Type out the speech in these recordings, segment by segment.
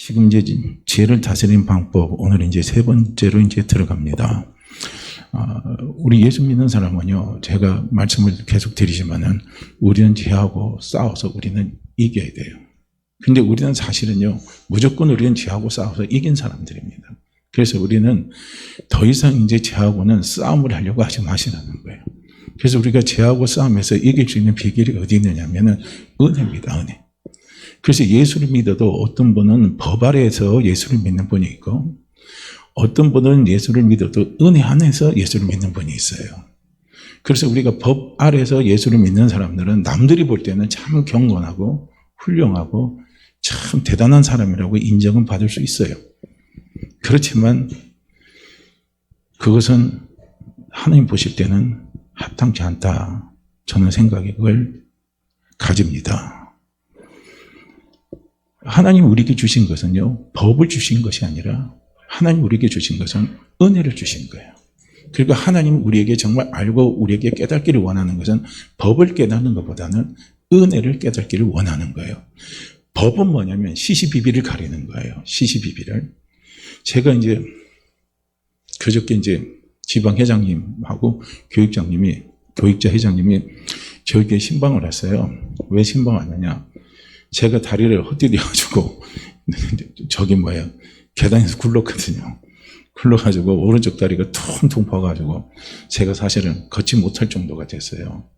지금 이제 죄를 다스리는 방법, 오늘 이제 세 번째로 이제 들어갑니다. 우리 예수 믿는 사람은요, 제가 말씀을 계속 드리지만은, 우리는 죄하고 싸워서 우리는 이겨야 돼요. 근데 우리는 사실은요, 무조건 우리는 죄하고 싸워서 이긴 사람들입니다. 그래서 우리는 더 이상 이제 죄하고는 싸움을 하려고 하지 마시라는 거예요. 그래서 우리가 죄하고 싸움에서 이길 수 있는 비결이 어디 있느냐면은 은혜입니다, 은혜. 그래서 예수를 믿어도 어떤 분은 법 아래에서 예수를 믿는 분이 있고, 어떤 분은 예수를 믿어도 은혜 안에서 예수를 믿는 분이 있어요. 그래서 우리가 법 아래에서 예수를 믿는 사람들은 남들이 볼 때는 참 경건하고 훌륭하고 참 대단한 사람이라고 인정은 받을 수 있어요. 그렇지만 그것은 하나님 보실 때는 합당치 않다. 저는 생각을 가집니다. 하나님 우리에게 주신 것은요, 법을 주신 것이 아니라 하나님 우리에게 주신 것은 은혜를 주신 거예요. 그리고 하나님 우리에게 정말 알고 우리에게 깨닫기를 원하는 것은 법을 깨닫는 것보다는 은혜를 깨닫기를 원하는 거예요. 법은 뭐냐면 시시비비를 가리는 거예요. 시시비비를. 제가 이제 그저께 이제 지방회장님하고 교육자 회장님이 저에게 신방을 했어요. 왜 신방을 하느냐? 제가 다리를 헛디뎌가지고 계단에서 굴렀거든요. 굴러가지고 오른쪽 다리가 퉁퉁 퍼가지고 제가 사실은 걷지 못할 정도가 됐어요.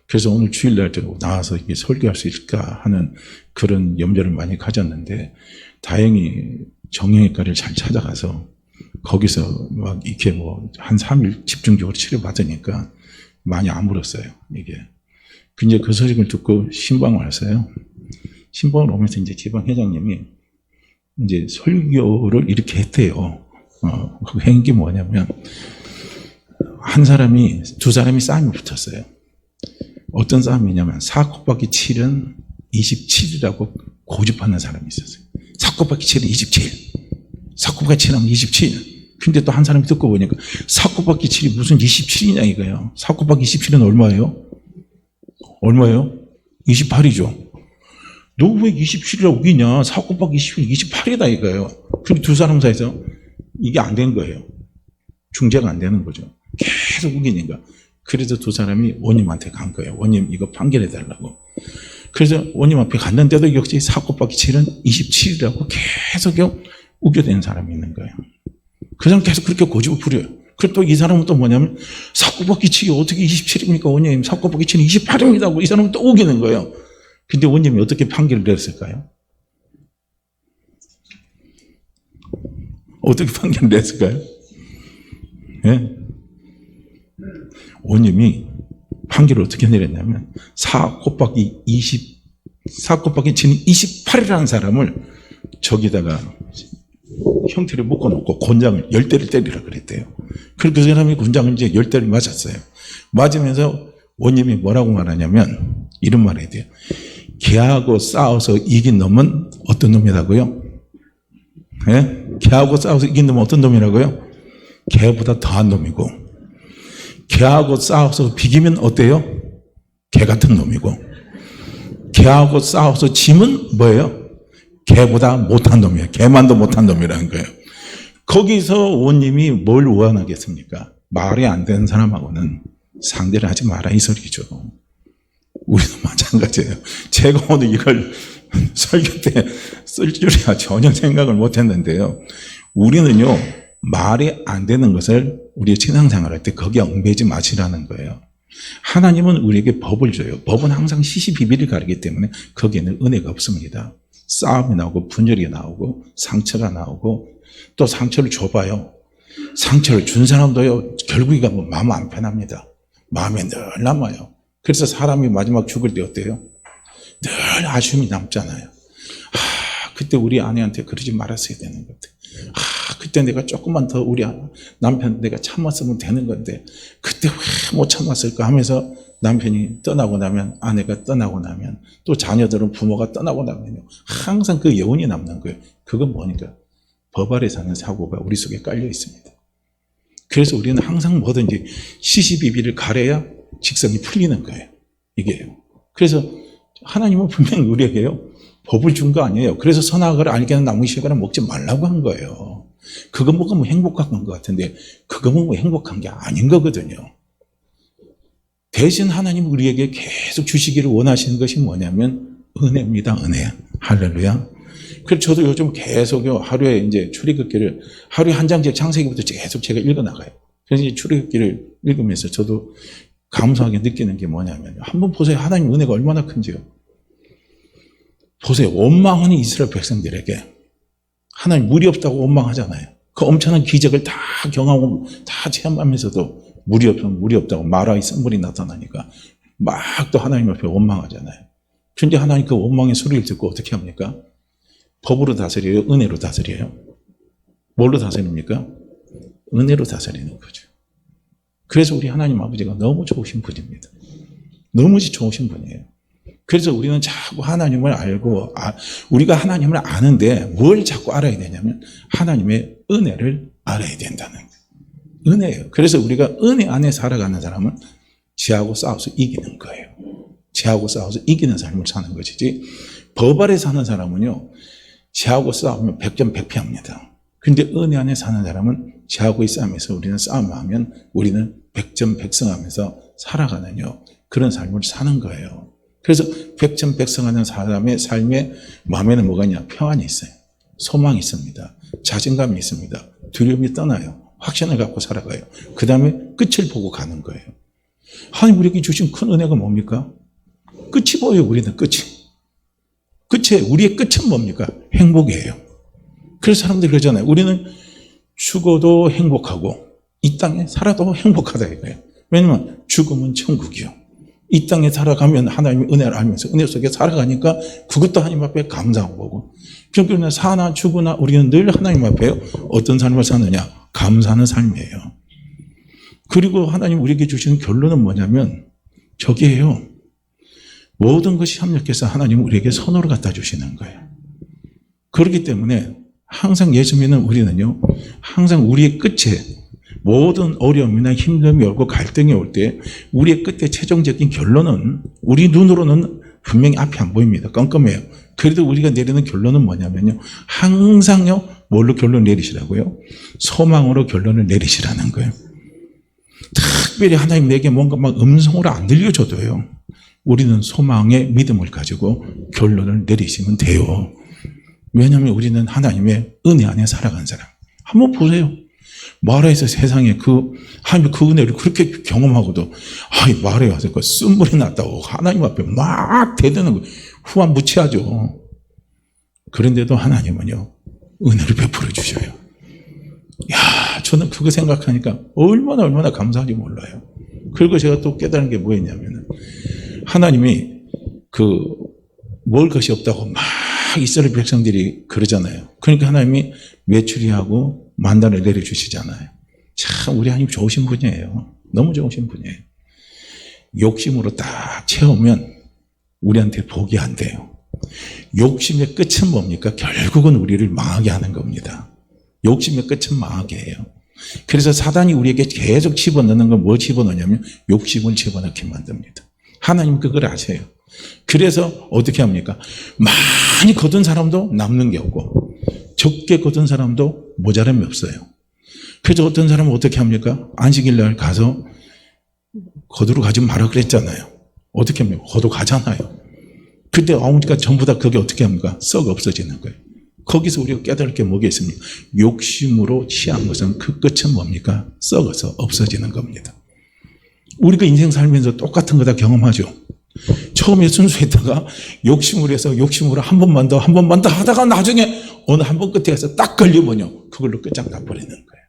그래서 오늘 주일날 나와서 이게 설교할 수 있을까 하는 그런 염려를 많이 가졌는데, 다행히 정형외과를 잘 찾아가서 거기서 막 이렇게 한 3일 집중적으로 치료받으니까 많이 아물었어요, 이게. 근데 그 소식을 듣고 신방을 왔어요. 신방을 오면서 이제 지방회장님이 이제 설교를 이렇게 했대요. 그 한 게 뭐냐면, 두 사람이 싸움이 붙었어요. 어떤 싸움이냐면, 4 곱하기 7은 27이라고 고집하는 사람이 있었어요. 4 곱하기 7은 27. 4 곱하기 7하면 27. 근데 또 한 사람이 듣고 보니까 4 곱하기 7이 무슨 27이냐 이거예요. 4 곱하기 27은 얼마예요? 28이죠. 너 왜 27이라고 우기냐? 4 곱하기 27은 28이다 이거예요. 그리고 두 사람 사이에서 이게 안 된 거예요. 중재가 안 되는 거죠. 계속 우기니까. 그래서 두 사람이 원님한테 간 거예요. 원님 이거 판결해 달라고. 그래서 원님 앞에 갔는데도 역시 4 곱하기 7은 27이라고 계속 우겨대는 사람이 있는 거예요. 그 사람 계속 그렇게 고집을 부려요. 그리고 또 이 사람은 또 뭐냐면 4 곱하기 7이 어떻게 27입니까 원님? 4 곱하기 7은 28입니다 하고 이 사람은 또 우기는 거예요. 근데 원님이 어떻게 판결을 내렸을까요? 어떻게 판결을 냈을까요? 네? 원님이 판결을 어떻게 내렸냐면 4 곱하기 7은 28이라는 사람을 저기다가 형태를 묶어놓고 곤장을 10대를 때리라 그랬대요. 그리고 그 사람이 곤장을 이제 10대를 맞았어요. 맞으면서 원님이 뭐라고 말하냐면 이런 말을 해야 돼요. 걔하고 싸워서 이긴 놈은 어떤 놈이라고요? 예? 걔하고 싸워서 이긴 놈은 어떤 놈이라고요? 걔보다 더한 놈이고, 걔하고 싸워서 비기면 어때요? 걔 같은 놈이고, 걔하고 싸워서 지면 뭐예요? 걔보다 못한 놈이에요. 걔만도 못한 놈이라는 거예요. 거기서 원님이 뭘 원하겠습니까? 말이 안 되는 사람하고는 상대를 하지 마라 이 소리죠. 우리도 마찬가지예요. 제가 오늘 이걸 설교 때 쓸 줄이야 전혀 생각을 못 했는데요. 우리는요, 말이 안 되는 것을 우리 신앙생활 할 때 거기에 얽매이지 마시라는 거예요. 하나님은 우리에게 법을 줘요. 법은 항상 시시비비를 가리기 때문에 거기에는 은혜가 없습니다. 싸움이 나오고 분열이 나오고 상처가 나오고, 또 상처를 줘봐요. 상처를 준 사람도요, 결국에 가면 마음 안 편합니다. 마음에 늘 남아요. 그래서 사람이 마지막 죽을 때 어때요? 늘 아쉬움이 남잖아요. 그때 우리 아내한테 그러지 말았어야 되는 것 같아. 그때 내가 조금만 더 우리 남편 내가 참았으면 되는 건데 그때 왜 못 참았을까 하면서 남편이 떠나고 나면, 아내가 떠나고 나면, 또 자녀들은 부모가 떠나고 나면요, 항상 그 여운이 남는 거예요. 그건 뭐니까? 법 아래 사는 사고가 우리 속에 깔려 있습니다. 그래서 우리는 항상 뭐든지 시시비비를 가려야 직성이 풀리는 거예요. 이게요. 그래서 하나님은 분명히 우리에게요, 법을 준 거 아니에요. 그래서 선악을 알게 하는 나무 실과는 먹지 말라고 한 거예요. 그거 먹으면 행복한 것 같은데 그거 먹으면 행복한 게 아닌 거거든요. 대신 하나님 우리에게 계속 주시기를 원하시는 것이 뭐냐면 은혜입니다. 은혜. 할렐루야. 그래서 저도 요즘 계속요, 하루에 이제 출애굽기를 하루에 한 장씩 창세기부터 계속 제가 읽어 나가요. 그래서 이제 출애굽기를 읽으면서 저도 감사하게 느끼는 게 뭐냐면 한번 보세요. 하나님 은혜가 얼마나 큰지요. 보세요. 원망하는 이스라엘 백성들에게 하나님 물이 없다고 원망하잖아요. 그 엄청난 기적을 다 경험하고 다 체험하면서도 물이 없다고 마라의 샘물이 나타나니까 막 또 하나님 앞에 원망하잖아요. 그런데 하나님 그 원망의 소리를 듣고 어떻게 합니까? 법으로 다스려요? 은혜로 다스려요? 뭘로 다스립니까? 은혜로 다스리는 거죠. 그래서 우리 하나님 아버지가 너무 좋으신 분입니다. 너무 좋으신 분이에요. 그래서 우리는 자꾸 하나님을 알고, 우리가 하나님을 아는데 뭘 자꾸 알아야 되냐면 하나님의 은혜를 알아야 된다는 거예요. 은혜예요. 그래서 우리가 은혜 안에 살아가는 사람은 죄하고 싸워서 이기는 거예요. 죄하고 싸워서 이기는 삶을 사는 것이지, 법 아래 사는 사람은요, 죄하고 싸우면 100점 100패합니다. 근데 은혜 안에 사는 사람은 죄하고의 싸움에서 우리는 싸움하면 우리는 100점 100승하면서 살아가는요, 그런 삶을 사는 거예요. 그래서 100점 100승하는 사람의 삶에 마음에는 뭐가 있냐? 평안이 있어요. 소망이 있습니다. 자신감이 있습니다. 두려움이 떠나요. 확신을 갖고 살아가요. 그 다음에 끝을 보고 가는 거예요. 하나님 우리에게 주신 큰 은혜가 뭡니까? 끝이 보여요. 우리는 우리의 끝은 뭡니까? 행복이에요. 그래서 사람들이 그러잖아요. 우리는 죽어도 행복하고 이 땅에 살아도 행복하다 이거예요. 왜냐면 죽음은 천국이요. 이 땅에 살아가면 하나님의 은혜를 알면서 은혜 속에 살아가니까 그것도 하나님 앞에 감사한 거고, 그러나 사나 죽으나 우리는 늘 하나님 앞에 어떤 삶을 사느냐? 감사하는 삶이에요. 그리고 하나님 우리에게 주시는 결론은 뭐냐면 저기에요. 모든 것이 협력해서 하나님 우리에게 선호를 갖다 주시는 거예요. 그렇기 때문에 항상 예수 믿는 우리는요, 항상 우리의 끝에 모든 어려움이나 힘듦이 오고 갈등이 올 때 우리의 끝에 최종적인 결론은 우리 눈으로는 분명히 앞이 안 보입니다. 깜깜해요. 그래도 우리가 내리는 결론은 뭐냐면요, 항상요, 뭘로 결론 내리시라고요? 소망으로 결론을 내리시라는 거예요. 특별히 하나님 내게 뭔가 막 음성으로 안 들려줘도요, 우리는 소망의 믿음을 가지고 결론을 내리시면 돼요. 왜냐하면 우리는 하나님의 은혜 안에 살아간 사람. 한번 보세요. 마라에서 세상에 하나님 그 은혜를 그렇게 경험하고도, 마라에 와서 그 쓴물이 났다고 하나님 앞에 막 대드는 거 후한무치하죠. 그런데도 하나님은요, 은혜를 베풀어 주셔요. 저는 그거 생각하니까 얼마나 감사한지 몰라요. 그리고 제가 또 깨달은 게 뭐였냐면, 하나님이 먹을 것이 없다고 막 이스라엘 백성들이 그러잖아요. 그러니까 하나님이 메추리하고 만나를 내려주시잖아요. 참 우리 하나님 좋으신 분이에요. 너무 좋으신 분이에요. 욕심으로 딱 채우면 우리한테 복이 안 돼요. 욕심의 끝은 뭡니까? 결국은 우리를 망하게 하는 겁니다. 욕심의 끝은 망하게 해요. 그래서 사단이 우리에게 계속 집어넣는 건 뭐 집어넣냐면 욕심을 집어넣게 만듭니다. 하나님 그걸 아세요. 그래서 어떻게 합니까? 많이 거둔 사람도 남는 게 없고 적게 거둔 사람도 모자람이 없어요. 그래서 어떤 사람은 어떻게 합니까? 안식일 날 가서 거두러 가지 마라 그랬잖아요. 어떻게 합니까? 거두 가잖아요. 그때 아우니까 전부 다 그게 어떻게 합니까? 썩 없어지는 거예요. 거기서 우리가 깨달을 게 뭐가 있습니까? 욕심으로 취한 것은 그 끝은 뭡니까? 썩어서 없어지는 겁니다. 우리가 인생 살면서 똑같은 거 다 경험하죠. 처음에 순수했다가 욕심으로 해서 욕심으로 한 번만 더 하다가 나중에 어느 한 번 끝에 가서 딱 걸리면요, 그걸로 끝장 나버리는 거예요.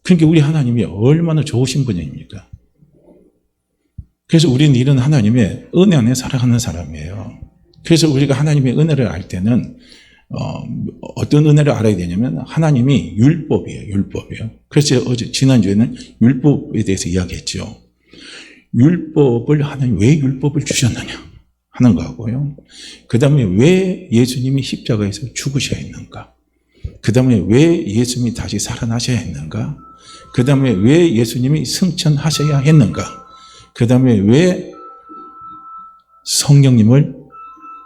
그러니까 우리 하나님이 얼마나 좋으신 분입니까? 그래서 우리는 이런 하나님의 은혜 안에 살아가는 사람이에요. 그래서 우리가 하나님의 은혜를 알 때는 어떤 은혜를 알아야 되냐면 하나님이 율법이에요. 그래서 지난주에는 율법에 대해서 이야기했죠. 율법을 하나님 왜 율법을 주셨느냐 하는 거하고요. 그 다음에 왜 예수님이 십자가에서 죽으셔야 했는가. 그 다음에 왜 예수님이 다시 살아나셔야 했는가. 그 다음에 왜 예수님이 승천하셔야 했는가. 그 다음에 왜 성령님을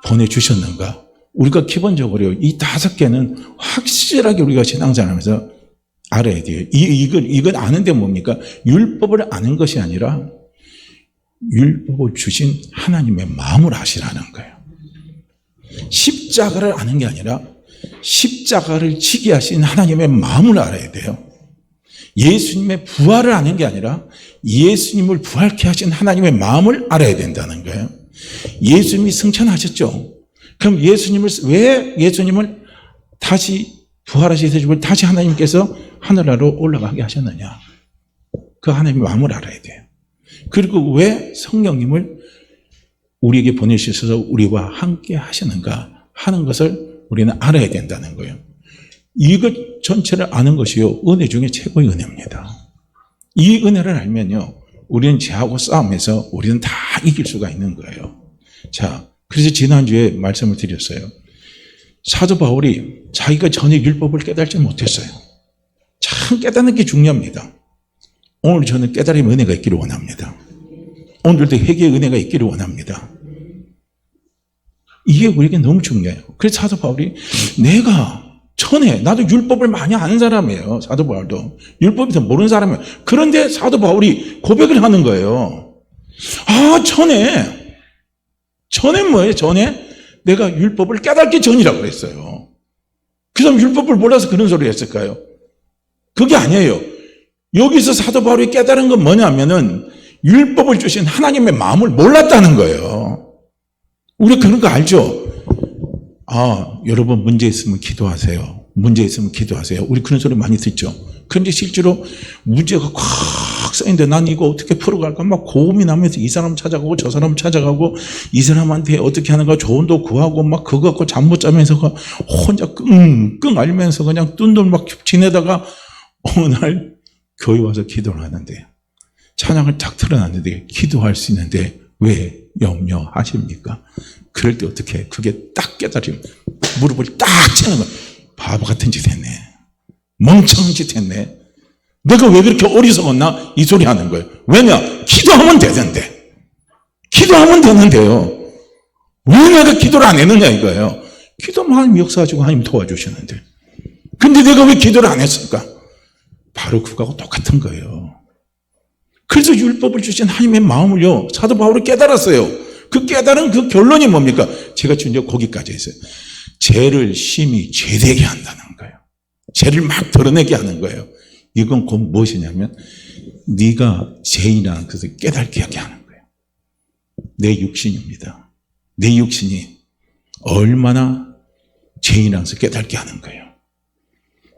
보내주셨는가? 우리가 기본적으로 이 5개는 확실하게 우리가 신앙생활하면서 알아야 돼요. 이걸 아는데 뭡니까? 율법을 아는 것이 아니라 율법을 주신 하나님의 마음을 아시라는 거예요. 십자가를 아는 게 아니라 십자가를 지게 하신 하나님의 마음을 알아야 돼요. 예수님의 부활을 아는 게 아니라 예수님을 부활케 하신 하나님의 마음을 알아야 된다는 거예요. 예수님이 승천하셨죠. 그럼 왜 예수님을 다시 부활하시고 다시 하나님께서 하늘나라로 올라가게 하셨느냐? 그 하나님의 마음을 알아야 돼요. 그리고 왜 성령님을 우리에게 보내주셔서 우리와 함께 하시는가 하는 것을 우리는 알아야 된다는 거예요. 이것 전체를 아는 것이요, 은혜 중에 최고의 은혜입니다. 이 은혜를 알면요, 우리는 죄하고 싸움에서 우리는 다 이길 수가 있는 거예요. 자, 그래서 지난주에 말씀을 드렸어요. 사도 바울이 자기가 전혀 율법을 깨달지 못했어요. 참 깨닫는 게 중요합니다. 오늘 저는 깨달음의 은혜가 있기를 원합니다. 오늘도 회개의 은혜가 있기를 원합니다. 이게 우리에게 너무 중요해요. 그래서 사도 바울이 내가 전에 나도 율법을 많이 아는 사람이에요. 사도 바울도 율법이 더 모르는 사람이에요. 그런데 사도 바울이 고백을 하는 거예요. 전에 뭐예요? 전에 내가 율법을 깨닫기 전이라고 그랬어요. 그 사람 율법을 몰라서 그런 소리를 했을까요? 그게 아니에요. 여기서 사도 바울이 깨달은 건 뭐냐면은 율법을 주신 하나님의 마음을 몰랐다는 거예요. 우리 그런 거 알죠? 여러분 문제 있으면 기도하세요. 문제 있으면 기도하세요. 우리 그런 소리 많이 듣죠. 그런데 실제로 문제가 꽉 쌓이는데 난 이거 어떻게 풀어갈까 막 고민하면서 이 사람 찾아가고 저 사람 찾아가고 이 사람한테 어떻게 하는가 조언도 구하고 막 그거 갖고 잠 못 자면서 혼자 끙끙 앓면서 그냥 뚠뚠 막 지내다가 어느 날 교회 와서 기도를 하는데 찬양을 딱 틀어놨는데 기도할 수 있는데 왜 염려하십니까? 그럴 때 어떻게 해? 그게 딱 깨달으면 무릎을 딱 치는 거야. 바보 같은 짓 했네. 멍청한 짓 했네. 내가 왜 그렇게 어리석었나? 이 소리 하는 거예요. 왜냐? 기도하면 되는데. 기도하면 되는데요. 왜 내가 기도를 안 했느냐 이거예요. 기도하면 하나님 역사하시고 하나님 도와주시는데. 근데 내가 왜 기도를 안 했을까? 바로 그거하고 똑같은 거예요. 그래서 율법을 주신 하나님의 마음을요, 사도 바울이 깨달았어요. 그 깨달은 그 결론이 뭡니까? 제가 지금 거기까지 했어요. 죄를 심히 죄되게 한다는 거예요. 죄를 막 드러내게 하는 거예요. 이건 곧 무엇이냐면 네가 죄인이라는 것을 깨닫게 하게 하는 거예요. 내 육신입니다. 내 육신이 얼마나 죄인이라는 것을 깨닫게 하는 거예요.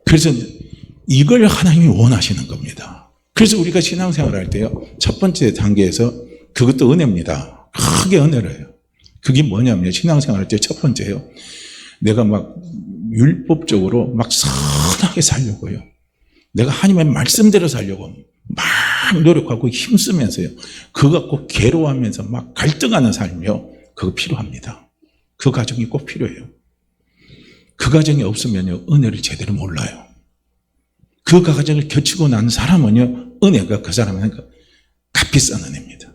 그래서 이걸 하나님이 원하시는 겁니다. 그래서 우리가 신앙생활을 할 때요, 첫 번째 단계에서 그것도 은혜입니다. 크게 은혜래요. 그게 뭐냐면 신앙생활 할 때 첫 번째요, 내가 막 율법적으로 막 선하게 살려고요. 내가 하나님의 말씀대로 살려고 막 노력하고 힘쓰면서요. 그거 갖고 괴로워하면서 막 갈등하는 삶이요. 그거 필요합니다. 그 과정이 꼭 필요해요. 그 과정이 없으면요, 은혜를 제대로 몰라요. 그 과정을 겨치고 난 사람은요, 은혜가 그 사람은 값비싼 은혜입니다.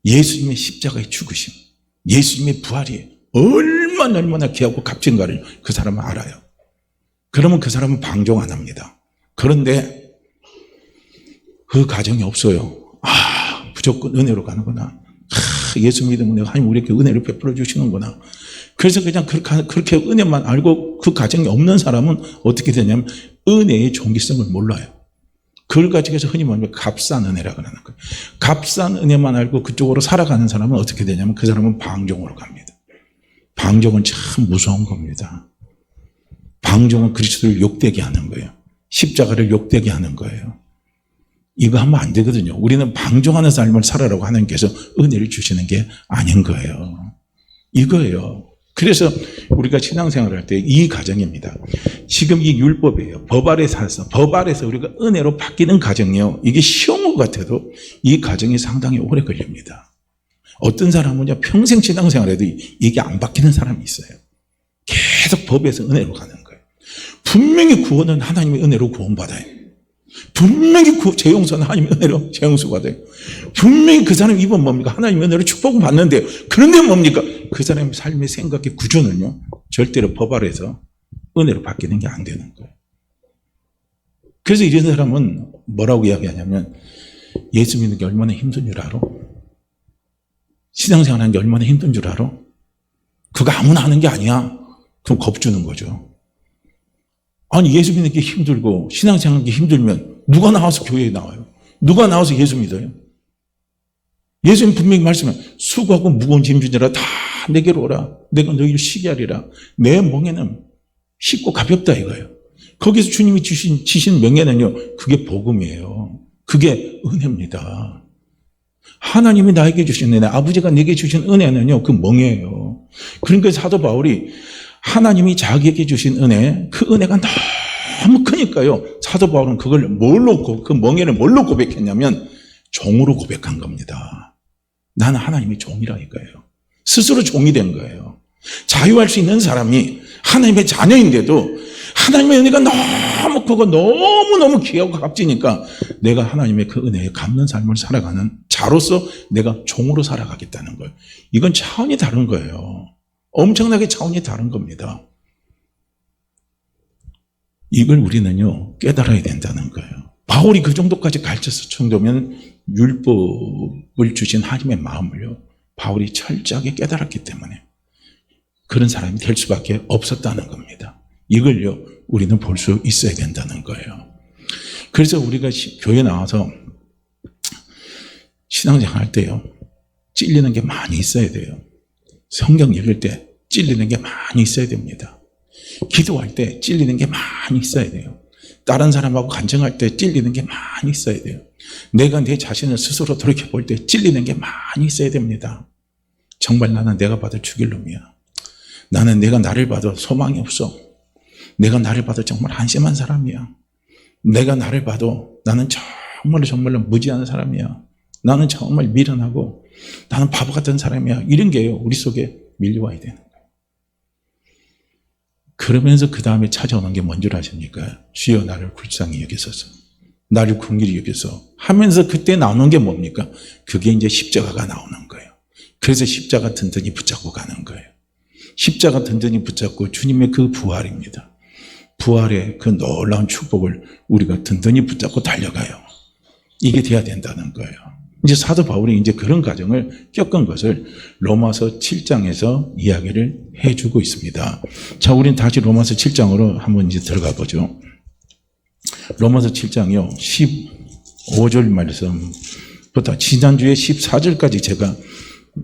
예수님의 십자가의 죽으심, 예수님의 부활이 얼마나 귀하고 값진가를 그 사람은 알아요. 그러면 그 사람은 방종 안 합니다. 그런데 그 과정이 없어요. 무조건 은혜로 가는구나. 예수 믿으면 내가 하나님 우리에게 은혜를 베풀어 주시는구나. 그래서 그냥 그렇게 은혜만 알고 그 과정이 없는 사람은 어떻게 되냐면 은혜의 종기성을 몰라요. 그걸 가지고 해서 흔히 말하면 값싼 은혜라고 하는 거예요. 값싼 은혜만 알고 그쪽으로 살아가는 사람은 어떻게 되냐면 그 사람은 방종으로 갑니다. 방종은 참 무서운 겁니다. 방종은 그리스도를 욕되게 하는 거예요. 십자가를 욕되게 하는 거예요. 이거 하면 안 되거든요. 우리는 방종하는 삶을 살아라고 하나님께서 은혜를 주시는 게 아닌 거예요. 이거예요. 그래서 우리가 신앙생활을 할 때 이 과정입니다. 지금 이 율법이에요. 법 아래서 우리가 은혜로 바뀌는 과정이요. 이게 쉬운 것 같아도 이 과정이 상당히 오래 걸립니다. 어떤 사람은요, 평생 신앙생활에도 이게 안 바뀌는 사람이 있어요. 계속 법에서 은혜로 가는 거예요. 분명히 구원은 하나님의 은혜로 구원받아요. 분명히 그 재용서는 하나님의 은혜로 재용서받아요. 분명히 그 사람 입은 뭡니까? 하나님의 은혜로 축복을 받는데요. 그런데 뭡니까? 그 사람의 삶의 생각의 구조는요, 절대로 법 아래에서 은혜로 바뀌는 게 안 되는 거예요. 그래서 이런 사람은 뭐라고 이야기하냐면, 예수 믿는 게 얼마나 힘든 줄 알아? 신앙생활 하는 게 얼마나 힘든 줄 알아? 그거 아무나 하는 게 아니야. 그럼 겁주는 거죠. 아니, 예수 믿는 게 힘들고 신앙생활 하는 게 힘들면 누가 나와서 교회에 나와요? 누가 나와서 예수 믿어요? 예수님 분명히 말씀해, 수고하고 무거운 짐진들아 다 내게로 오라. 내가 너희를 쉬게 하리라. 내 멍에는 쉽고 가볍다 이거예요. 거기서 주님이 지신 명예는요, 그게 복음이에요. 그게 은혜입니다. 하나님이 나에게 주신 은혜, 아버지가 내게 주신 은혜는요, 그 멍에예요. 그러니까 사도 바울이 하나님이 자기에게 주신 은혜, 그 은혜가 너무 크니까요, 사도 바울은 그걸 그 멍에를 뭘로 고백했냐면 종으로 고백한 겁니다. 나는 하나님의 종이라니까요. 스스로 종이 된 거예요. 자유할 수 있는 사람이 하나님의 자녀인데도 하나님의 은혜가 너무 크고 너무너무 귀하고 값지니까 내가 하나님의 그 은혜에 갚는 삶을 살아가는 자로서 내가 종으로 살아가겠다는 거예요. 이건 차원이 다른 거예요. 엄청나게 차원이 다른 겁니다. 이걸 우리는요, 깨달아야 된다는 거예요. 바울이 그 정도까지 가르쳤을 정도면 율법을 주신 하나님의 마음을요, 바울이 철저하게 깨달았기 때문에 그런 사람이 될 수밖에 없었다는 겁니다. 이걸요, 우리는 볼 수 있어야 된다는 거예요. 그래서 우리가 교회 나와서 신앙생활 할 때요, 찔리는 게 많이 있어야 돼요. 성경 읽을 때 찔리는 게 많이 있어야 됩니다. 기도할 때 찔리는 게 많이 있어야 돼요. 다른 사람하고 간증할 때 찔리는 게 많이 있어야 돼요. 내가 내 자신을 스스로 돌이켜볼 때 찔리는 게 많이 있어야 됩니다. 정말 나는 내가 봐도 죽일 놈이야. 나는 내가 나를 봐도 소망이 없어. 내가 나를 봐도 정말 한심한 사람이야. 내가 나를 봐도 나는 정말로 무지한 사람이야. 나는 정말 미련하고 나는 바보 같은 사람이야. 이런 게요, 우리 속에 밀려와야 되는 거예요. 그러면서 그 다음에 찾아오는 게 뭔 줄 아십니까? 주여 나를 불쌍히 여기소서, 나를 긍휼히 여기소 하면서 그때 나오는 게 뭡니까? 그게 이제 십자가가 나오는 거예요. 그래서 십자가 든든히 붙잡고 가는 거예요. 십자가 든든히 붙잡고 주님의 그 부활입니다. 부활의 그 놀라운 축복을 우리가 든든히 붙잡고 달려가요. 이게 돼야 된다는 거예요. 이제 사도 바울이 이제 그런 과정을 겪은 것을 로마서 7장에서 이야기를 해주고 있습니다. 자, 우린 다시 로마서 7장으로 한번 이제 들어가 보죠. 로마서 7장이요, 15절 말씀부터 지난주에 14절까지 제가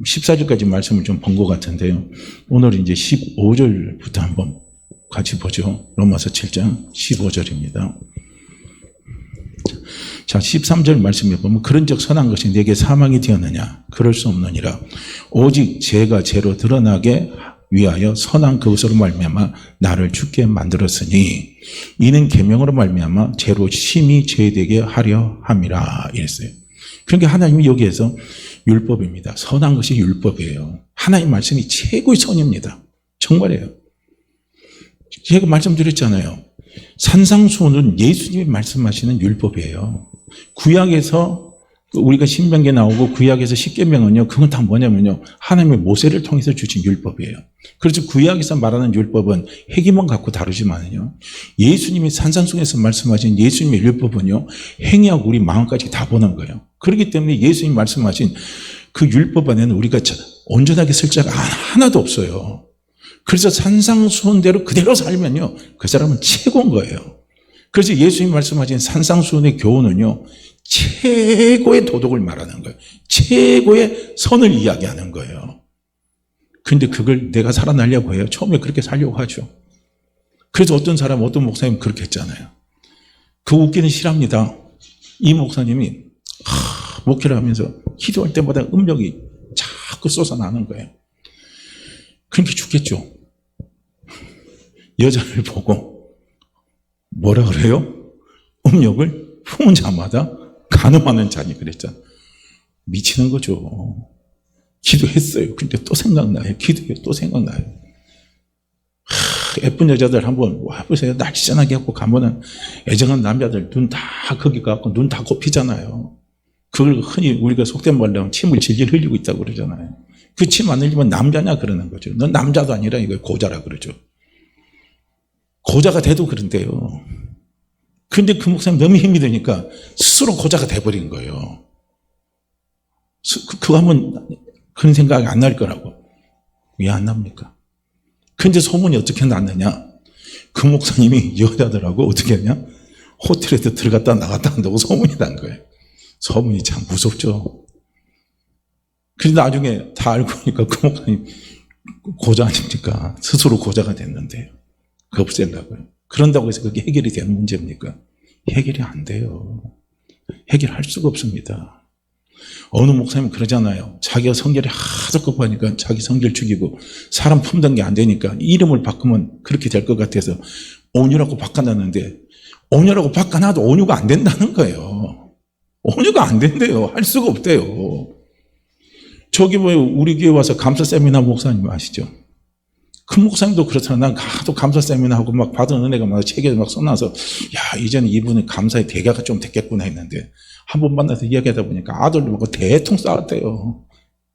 14절까지 말씀을 좀 본 것 같은데요. 오늘 이제 15절부터 한번 같이 보죠. 로마서 7장 15절입니다. 자, 13절 말씀에 보면 그런즉 선한 것이 내게 사망이 되었느냐? 그럴 수 없느니라. 오직 죄가 죄로 드러나게 위하여 선한 그것으로 말미암아 나를 죽게 만들었으니 이는 계명으로 말미암아 죄로 심히 죄되게 하려 함이라 이랬어요. 그러니까 하나님이 여기에서 율법입니다. 선한 것이 율법이에요. 하나님 말씀이 최고의 선입니다. 정말이에요. 제가 말씀드렸잖아요. 산상수훈은 예수님이 말씀하시는 율법이에요. 구약에서 우리가 신명기에 나오고 구약에서 십계명은요, 그건 다 뭐냐면요, 하나님의 모세를 통해서 주신 율법이에요. 그래서 구약에서 말하는 율법은 핵이만 갖고 다루지만요, 예수님이 산상수훈에서 말씀하신 예수님의 율법은요, 행위하고 우리 마음까지 다 보는 거예요. 그렇기 때문에 예수님 말씀하신 그 율법 안에는 우리가 온전하게 쓸 자가 하나도 없어요. 그래서 산상수훈대로 그대로 살면요, 그 사람은 최고인 거예요. 그래서 예수님 말씀하신 산상수훈의 교훈은요, 최고의 도덕을 말하는 거예요. 최고의 선을 이야기하는 거예요. 그런데 그걸 내가 살아나려고 해요. 처음에 그렇게 살려고 하죠. 그래서 어떤 목사님 그렇게 했잖아요. 그 웃기는 실합니다. 이 목사님이 목회를 하면서 기도할 때마다 음력이 자꾸 쏟아나는 거예요. 그러니까 죽겠죠. 여자를 보고 뭐라 그래요? 음력을 품은 자마다 간음하는 자니 그랬잖아. 미치는 거죠. 기도했어요. 근데 또 생각나요. 기도해 또 생각나요. 예쁜 여자들 한번 와보세요. 날씬하게 하고 가면은 애정한 남자들 눈 다 거기 가고 눈 다 곱히잖아요. 그걸 흔히 우리가 속된 말로 하면 침을 질질 흘리고 있다고 그러잖아요. 그 침 안 흘리면 남자냐 그러는 거죠. 넌 남자도 아니라 이거 고자라 그러죠. 고자가 돼도 그런데요. 근데 그 목사님 너무 힘이 드니까 스스로 고자가 돼버린 거예요. 그거 하면 그런 생각이 안 날 거라고. 왜 안 납니까? 근데 소문이 어떻게 났느냐? 그 목사님이 여자들하고 어떻게 했냐? 호텔에도 들어갔다 나갔다 한다고 소문이 난 거예요. 소문이 참 무섭죠. 그런데 나중에 다 알고 보니까 그 목사님 고자 아닙니까? 스스로 고자가 됐는데요. 그거 없앤다고요. 그런다고 해서 그게 해결이 되는 문제입니까? 해결이 안 돼요. 해결할 수가 없습니다. 어느 목사님은 그러잖아요. 자기가 성결이 하도 급하니까 자기 성결 죽이고 사람 품던 게 안 되니까 이름을 바꾸면 그렇게 될 것 같아서 온유라고 바꿔놨는데 온유라고 바꿔놔도 온유가 안 된다는 거예요. 온유가 안 된대요. 할 수가 없대요. 저기 우리 교회 와서 감사 세미나 목사님 아시죠? 그 목사님도 그렇잖아. 난 하도 감사 세미나하고 막 받은 은혜가 막 책에 막 써놔서 야 이제는 이분은 감사의 대가가 좀 됐겠구나 했는데 한 번 만나서 이야기하다 보니까 아들도 막 대통 싸웠대요.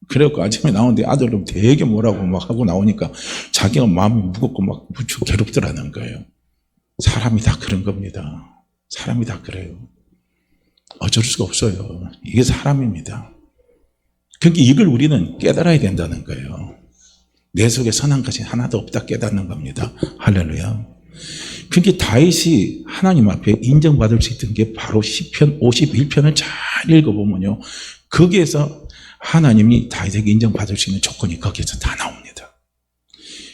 그래갖고 아침에 나오는데 아들도 되게 뭐라고 막 하고 나오니까 자기가 마음이 무겁고 막 무척 괴롭더라는 거예요. 사람이 다 그런 겁니다. 사람이 다 그래요. 어쩔 수가 없어요. 이게 사람입니다. 그러니까 이걸 우리는 깨달아야 된다는 거예요. 내 속에 선한 것이 하나도 없다 깨닫는 겁니다. 할렐루야. 그러니까 다윗이 하나님 앞에 인정받을 수 있던 게 바로 시편 51편을 잘 읽어보면요. 거기에서 하나님이 다윗에게 인정받을 수 있는 조건이 거기에서 다 나옵니다.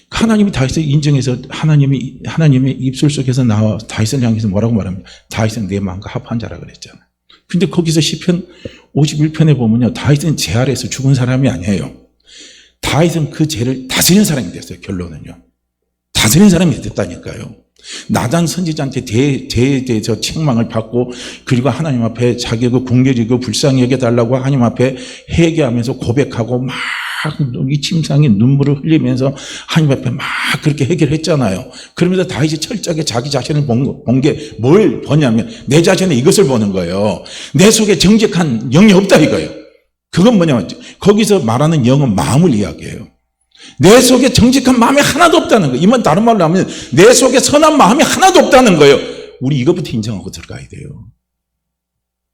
하나님이 다윗을 인정해서 하나님의 입술 속에서 나와 다윗을 향해서 뭐라고 말합니까? 다윗은 내 마음과 합한 자라 그랬잖아요. 근데 거기서 시편 51편에 보면요. 다윗은 죄 아래에서 죽은 사람이 아니에요. 다윗은 그 죄를 다스리는 사람이 됐어요. 결론은요. 다스리는 사람이 됐다니까요. 나단 선지자한테 죄에 대해서 책망을 받고 그리고 하나님 앞에 자기 그 궁결이고 불쌍히 여겨달라고 하나님 앞에 회개하면서 고백하고 막 이 침상에 눈물을 흘리면서 하나님 앞에 막 그렇게 해결했잖아요. 그러면서 다윗이 철저하게 자기 자신을 본 게 뭘 보냐면 내 자신의 이것을 보는 거예요. 내 속에 정직한 영이 없다 이거예요. 그건 뭐냐면 거기서 말하는 영은 마음을 이야기해요. 내 속에 정직한 마음이 하나도 없다는 거예요. 이만 다른 말로 하면 내 속에 선한 마음이 하나도 없다는 거예요. 우리 이것부터 인정하고 들어가야 돼요.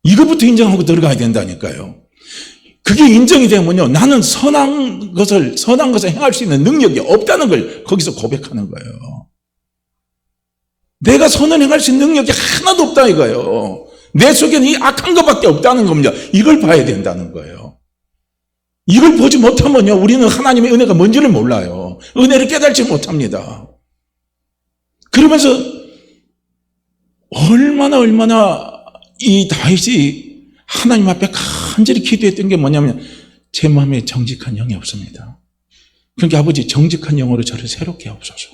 이것부터 인정하고 들어가야 된다니까요. 그게 인정이 되면요. 나는 선한 것을 행할 수 있는 능력이 없다는 걸 거기서 고백하는 거예요. 내가 선을 행할 수 있는 능력이 하나도 없다 이거예요. 내 속에는 이 악한 것밖에 없다는 겁니다. 이걸 봐야 된다는 거예요. 이걸 보지 못하면요. 우리는 하나님의 은혜가 뭔지를 몰라요. 은혜를 깨달지 못합니다. 그러면서 얼마나 이 다윗이 하나님 앞에 간절히 기도했던 게 뭐냐면 제 마음에 정직한 영이 없습니다. 그러니까 아버지 정직한 영으로 저를 새롭게 하옵소서.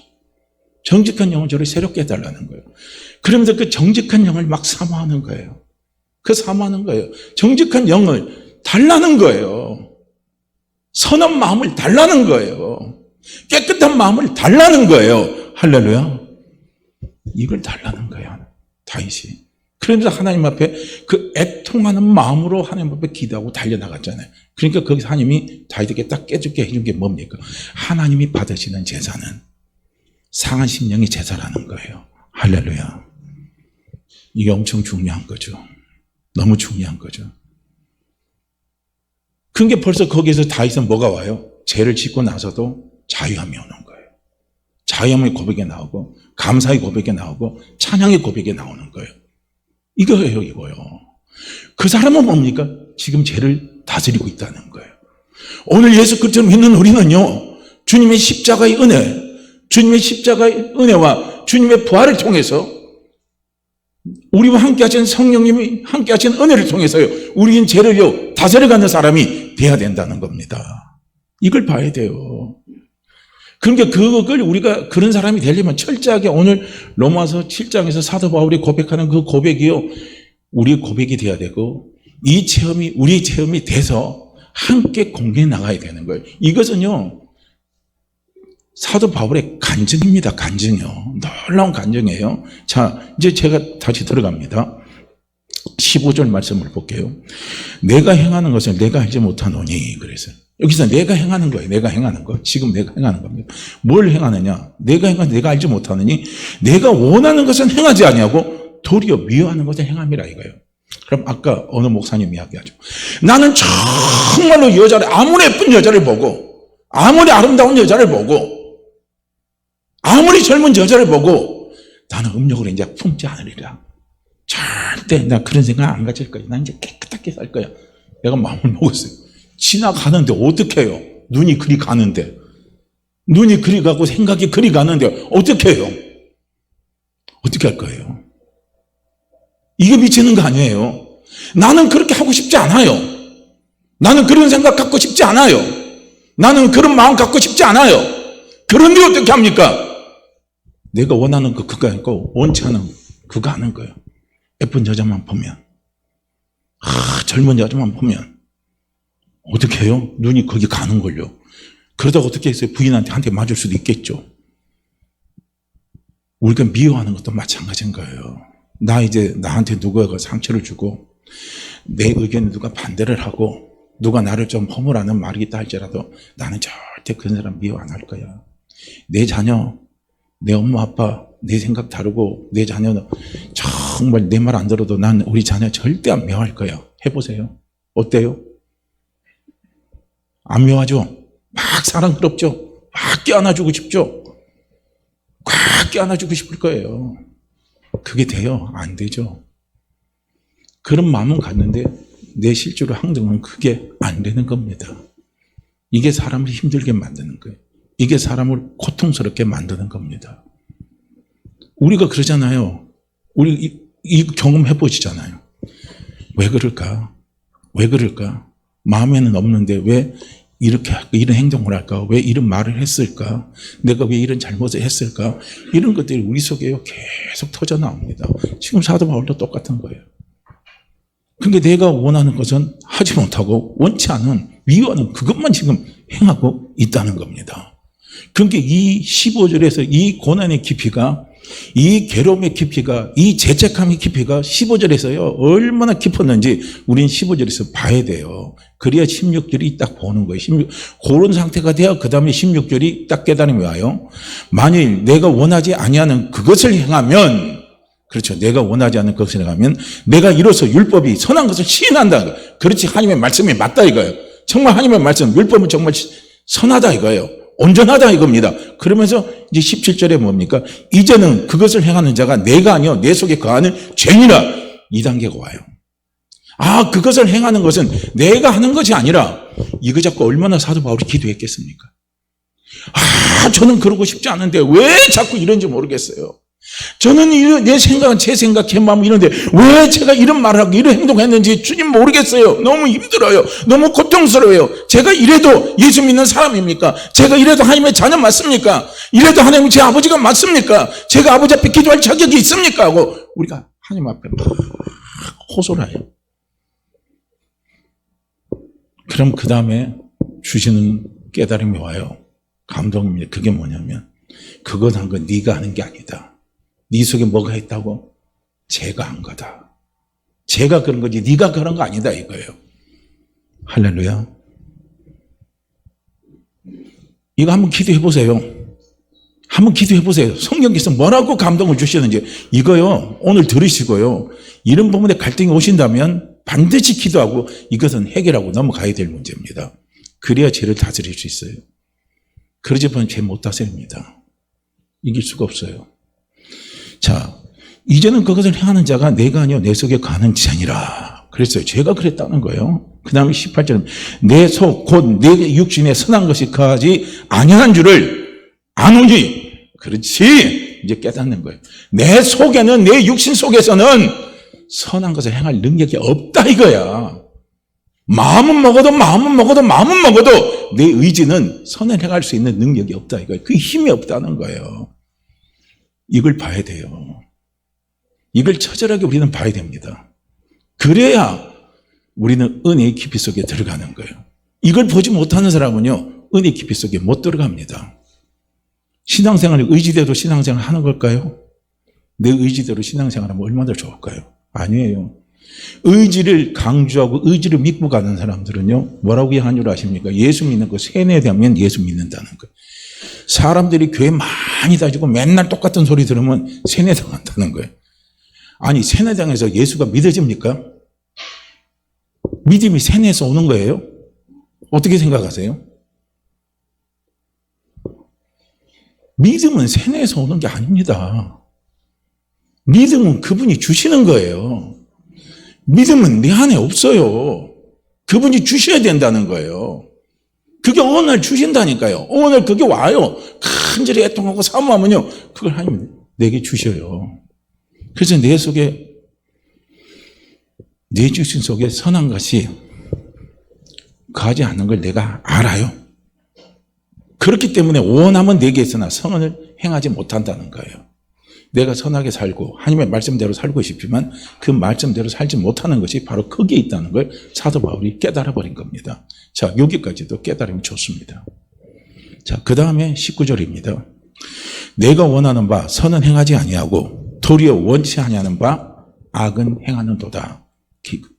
정직한 영을 저를 새롭게 해달라는 거예요. 그러면서 그 정직한 영을 막 사모하는 거예요. 사모하는 거예요. 정직한 영을 달라는 거예요. 선한 마음을 달라는 거예요. 깨끗한 마음을 달라는 거예요. 할렐루야. 이걸 달라는 거예요. 다윗이. 그러면서 하나님 앞에 그 애통하는 마음으로 하나님 앞에 기도하고 달려나갔잖아요. 그러니까 거기서 하나님이 다윗에게 딱 깨닫게 해준 게 뭡니까? 하나님이 받으시는 제사는 상한 심령의 제사라는 거예요. 할렐루야. 이게 엄청 중요한 거죠. 너무 중요한 거죠. 그게 벌써 거기에서 다윗은 뭐가 와요? 죄를 짓고 나서도 자유함이 오는 거예요. 자유함의 고백이 나오고 감사의 고백이 나오고 찬양의 고백이 나오는 거예요. 이거예요, 이거요. 그 사람은 뭡니까? 지금 죄를 다스리고 있다는 거예요. 오늘 예수 그리스도를 믿는 우리는요, 주님의 십자가의 은혜와 주님의 부활을 통해서 우리와 함께 하신 성령님이 함께 하신 은혜를 통해서요, 우리는 죄를요, 다스려가는 사람이 돼야 된다는 겁니다. 이걸 봐야 돼요. 그러니까 그걸 우리가 그런 사람이 되려면 철저하게 오늘 로마서 7장에서 사도 바울이 고백하는 그 고백이요, 우리의 고백이 돼야 되고, 이 체험이 우리의 체험이 돼서 함께 공개해 나가야 되는 거예요. 이것은요, 사도 바울의 간증입니다. 간증이요. 놀라운 간증이에요. 자, 이제 제가 다시 들어갑니다. 15절 말씀을 볼게요. 내가 행하는 것을 내가 알지 못하노니. 그래서 여기서 내가 행하는 거예요. 내가 행하는 거. 지금 내가 행하는 겁니다. 뭘 행하느냐? 내가 알지 못하느니 내가 원하는 것은 행하지 아니하고 도리어 미워하는 것을 행함이라 이거예요. 그럼 아까 어느 목사님 이야기하죠. 나는 정말로 여자를, 아무리 예쁜 여자를 보고, 아무리 아름다운 여자를 보고, 아무리 젊은 여자를 보고 나는 음욕을 이제 품지 않으리라. 절대 나 그런 생각 안 가질 거야. 나 이제 깨끗하게 살 거야. 내가 마음을 먹었어요. 지나가는데 어떻게 해요? 눈이 그리 가는데. 눈이 그리 가고 생각이 그리 가는데 어떻게 해요? 어떻게 할 거예요? 이게 미치는 거 아니에요. 나는 그렇게 하고 싶지 않아요. 나는 그런 생각 갖고 싶지 않아요. 나는 그런 마음 갖고 싶지 않아요. 그런데 어떻게 합니까? 내가 원하는 거 그거 아니고 원치 않은 그거 하는 거예요. 예쁜 여자만 보면, 젊은 여자만 보면 어떻게 해요? 눈이 거기 가는 걸요. 그러다가 어떻게 했어요? 부인한테 한 대 맞을 수도 있겠죠. 우리가 미워하는 것도 마찬가지인 거예요. 나한테 누가 상처를 주고 내 의견에 누가 반대를 하고 누가 나를 좀 허물하는 말이 있다 할지라도 나는 절대 그런 사람 미워 안 할 거야. 내 자녀, 내 엄마 아빠 내 생각 다르고 내 자녀는 정말 내 말 안 들어도 난 우리 자녀 절대 안 미워할 거야. 해보세요. 어때요? 안 미워하죠? 막 사랑스럽죠? 막 껴안아주고 싶죠? 꽉 껴안아주고 싶을 거예요. 그게 돼요? 안 되죠. 그런 마음은 갖는데 내 실제로 행동은 그게 안 되는 겁니다. 이게 사람을 힘들게 만드는 거예요. 이게 사람을 고통스럽게 만드는 겁니다. 우리가 그러잖아요. 우리 이 경험해 보시잖아요. 왜 그럴까? 왜 그럴까? 마음에는 없는데 왜 이렇게 할까? 이런 행동을 할까? 왜 이런 말을 했을까? 내가 왜 이런 잘못을 했을까? 이런 것들이 우리 속에 계속 터져 나옵니다. 지금 사도 바울도 똑같은 거예요. 근데 내가 원하는 것은 하지 못하고 원치 않은 미워하는 그것만 지금 행하고 있다는 겁니다. 그러니까 이 15절에서 이 고난의 깊이가, 이 괴로움의 깊이가, 이 죄책감의 깊이가 15절에서요 얼마나 깊었는지 우린 15절에서 봐야 돼요. 그래야 16절이 딱 보는 거예요. 그런 상태가 돼야 그 다음에 16절이 딱 깨달음이 와요. 만일 내가 원하지 아니하는 그것을 행하면, 그렇죠, 내가 원하지 않는 그것을 행하면 내가 이로써 율법이 선한 것을 시인한다. 그렇지, 하나님의 말씀이 맞다 이거예요. 정말 하나님의 말씀, 율법은 정말 선하다 이거예요. 온전하다 이겁니다. 그러면서 이제 17절에 뭡니까? 이제는 그것을 행하는 자가 내가 아니요 내 속에 거하는 죄니라. 이 단계가 와요. 그것을 행하는 것은 내가 하는 것이 아니라, 이거 잡고 얼마나 사도 바울이 기도했겠습니까? 저는 그러고 싶지 않은데 왜 자꾸 이런지 모르겠어요. 저는 내 생각은 제 생각, 제 마음 이런데 왜 제가 이런 말을 하고 이런 행동했는지 주님 모르겠어요. 너무 힘들어요. 너무 고통스러워요. 제가 이래도 예수 믿는 사람입니까? 제가 이래도 하나님의 자녀 맞습니까? 이래도 하나님 제 아버지가 맞습니까? 제가 아버지 앞에 기도할 자격이 있습니까? 하고 우리가 하나님 앞에 막 호소를 해요. 그럼 그 다음에 주시는 깨달음이 와요. 감동입니다. 그게 뭐냐면, 그건 한 건 네가 하는 게 아니다. 네 속에 뭐가 있다고? 죄가 한 거다. 죄가 그런 거지 네가 그런 거 아니다 이거예요. 할렐루야. 이거 한번 기도해 보세요. 한번 기도해 보세요. 성경에서 뭐라고 감동을 주시는지 이거요. 오늘 들으시고요. 이런 부분에 갈등이 오신다면 반드시 기도하고 이것은 해결하고 넘어가야 될 문제입니다. 그래야 죄를 다스릴 수 있어요. 그러지 않으면 죄 못 다스립니다. 이길 수가 없어요. 자, 이제는 그것을 행하는 자가 내가 아니요 내 속에 가는 자니라. 그랬어요. 제가 그랬다는 거예요. 그 다음에 18절은 내 속 곧 내 육신에 선한 것이 거하지 아니한 줄을 아노니. 그렇지, 이제 깨닫는 거예요. 내 속에는, 내 육신 속에서는 선한 것을 행할 능력이 없다 이거야. 마음은 먹어도 내 의지는 선을 행할 수 있는 능력이 없다 이거예요. 그 힘이 없다는 거예요. 이걸 봐야 돼요. 이걸 처절하게 우리는 봐야 됩니다. 그래야 우리는 은혜의 깊이 속에 들어가는 거예요. 이걸 보지 못하는 사람은요 은혜의 깊이 속에 못 들어갑니다. 신앙생활이 의지대로 신앙생활 하는 걸까요? 내 의지대로 신앙생활하면 얼마나 좋을까요? 아니에요. 의지를 강조하고 의지를 믿고 가는 사람들은요, 뭐라고 하는 줄 아십니까? 예수 믿는 거 세뇌되면 예수 믿는다는 거예요. 사람들이 교회 많이 다니고 맨날 똑같은 소리 들으면 세뇌당한다는 거예요. 아니, 세뇌당해서 예수가 믿어집니까? 믿음이 세뇌에서 오는 거예요? 어떻게 생각하세요? 믿음은 세뇌에서 오는 게 아닙니다. 믿음은 그분이 주시는 거예요. 믿음은 내 안에 없어요. 그분이 주셔야 된다는 거예요. 그게 어느 날 주신다니까요. 어느 날 그게 와요. 간절히 애통하고 사모하면요, 그걸 하나님 내게 주셔요. 그래서 내 속에, 내 주신 속에 선한 것이 가지 않는 걸 내가 알아요. 그렇기 때문에 원함은 내게 있으나 선을 행하지 못한다는 거예요. 내가 선하게 살고 하나님의 말씀대로 살고 싶지만 그 말씀대로 살지 못하는 것이 바로 거기에 있다는 걸 사도 바울이 깨달아 버린 겁니다. 자, 여기까지도 깨달으면 좋습니다. 자, 그 다음에 19절입니다. 내가 원하는 바 선은 행하지 아니하고 도리어 원치 아니하는 바 악은 행하는도다.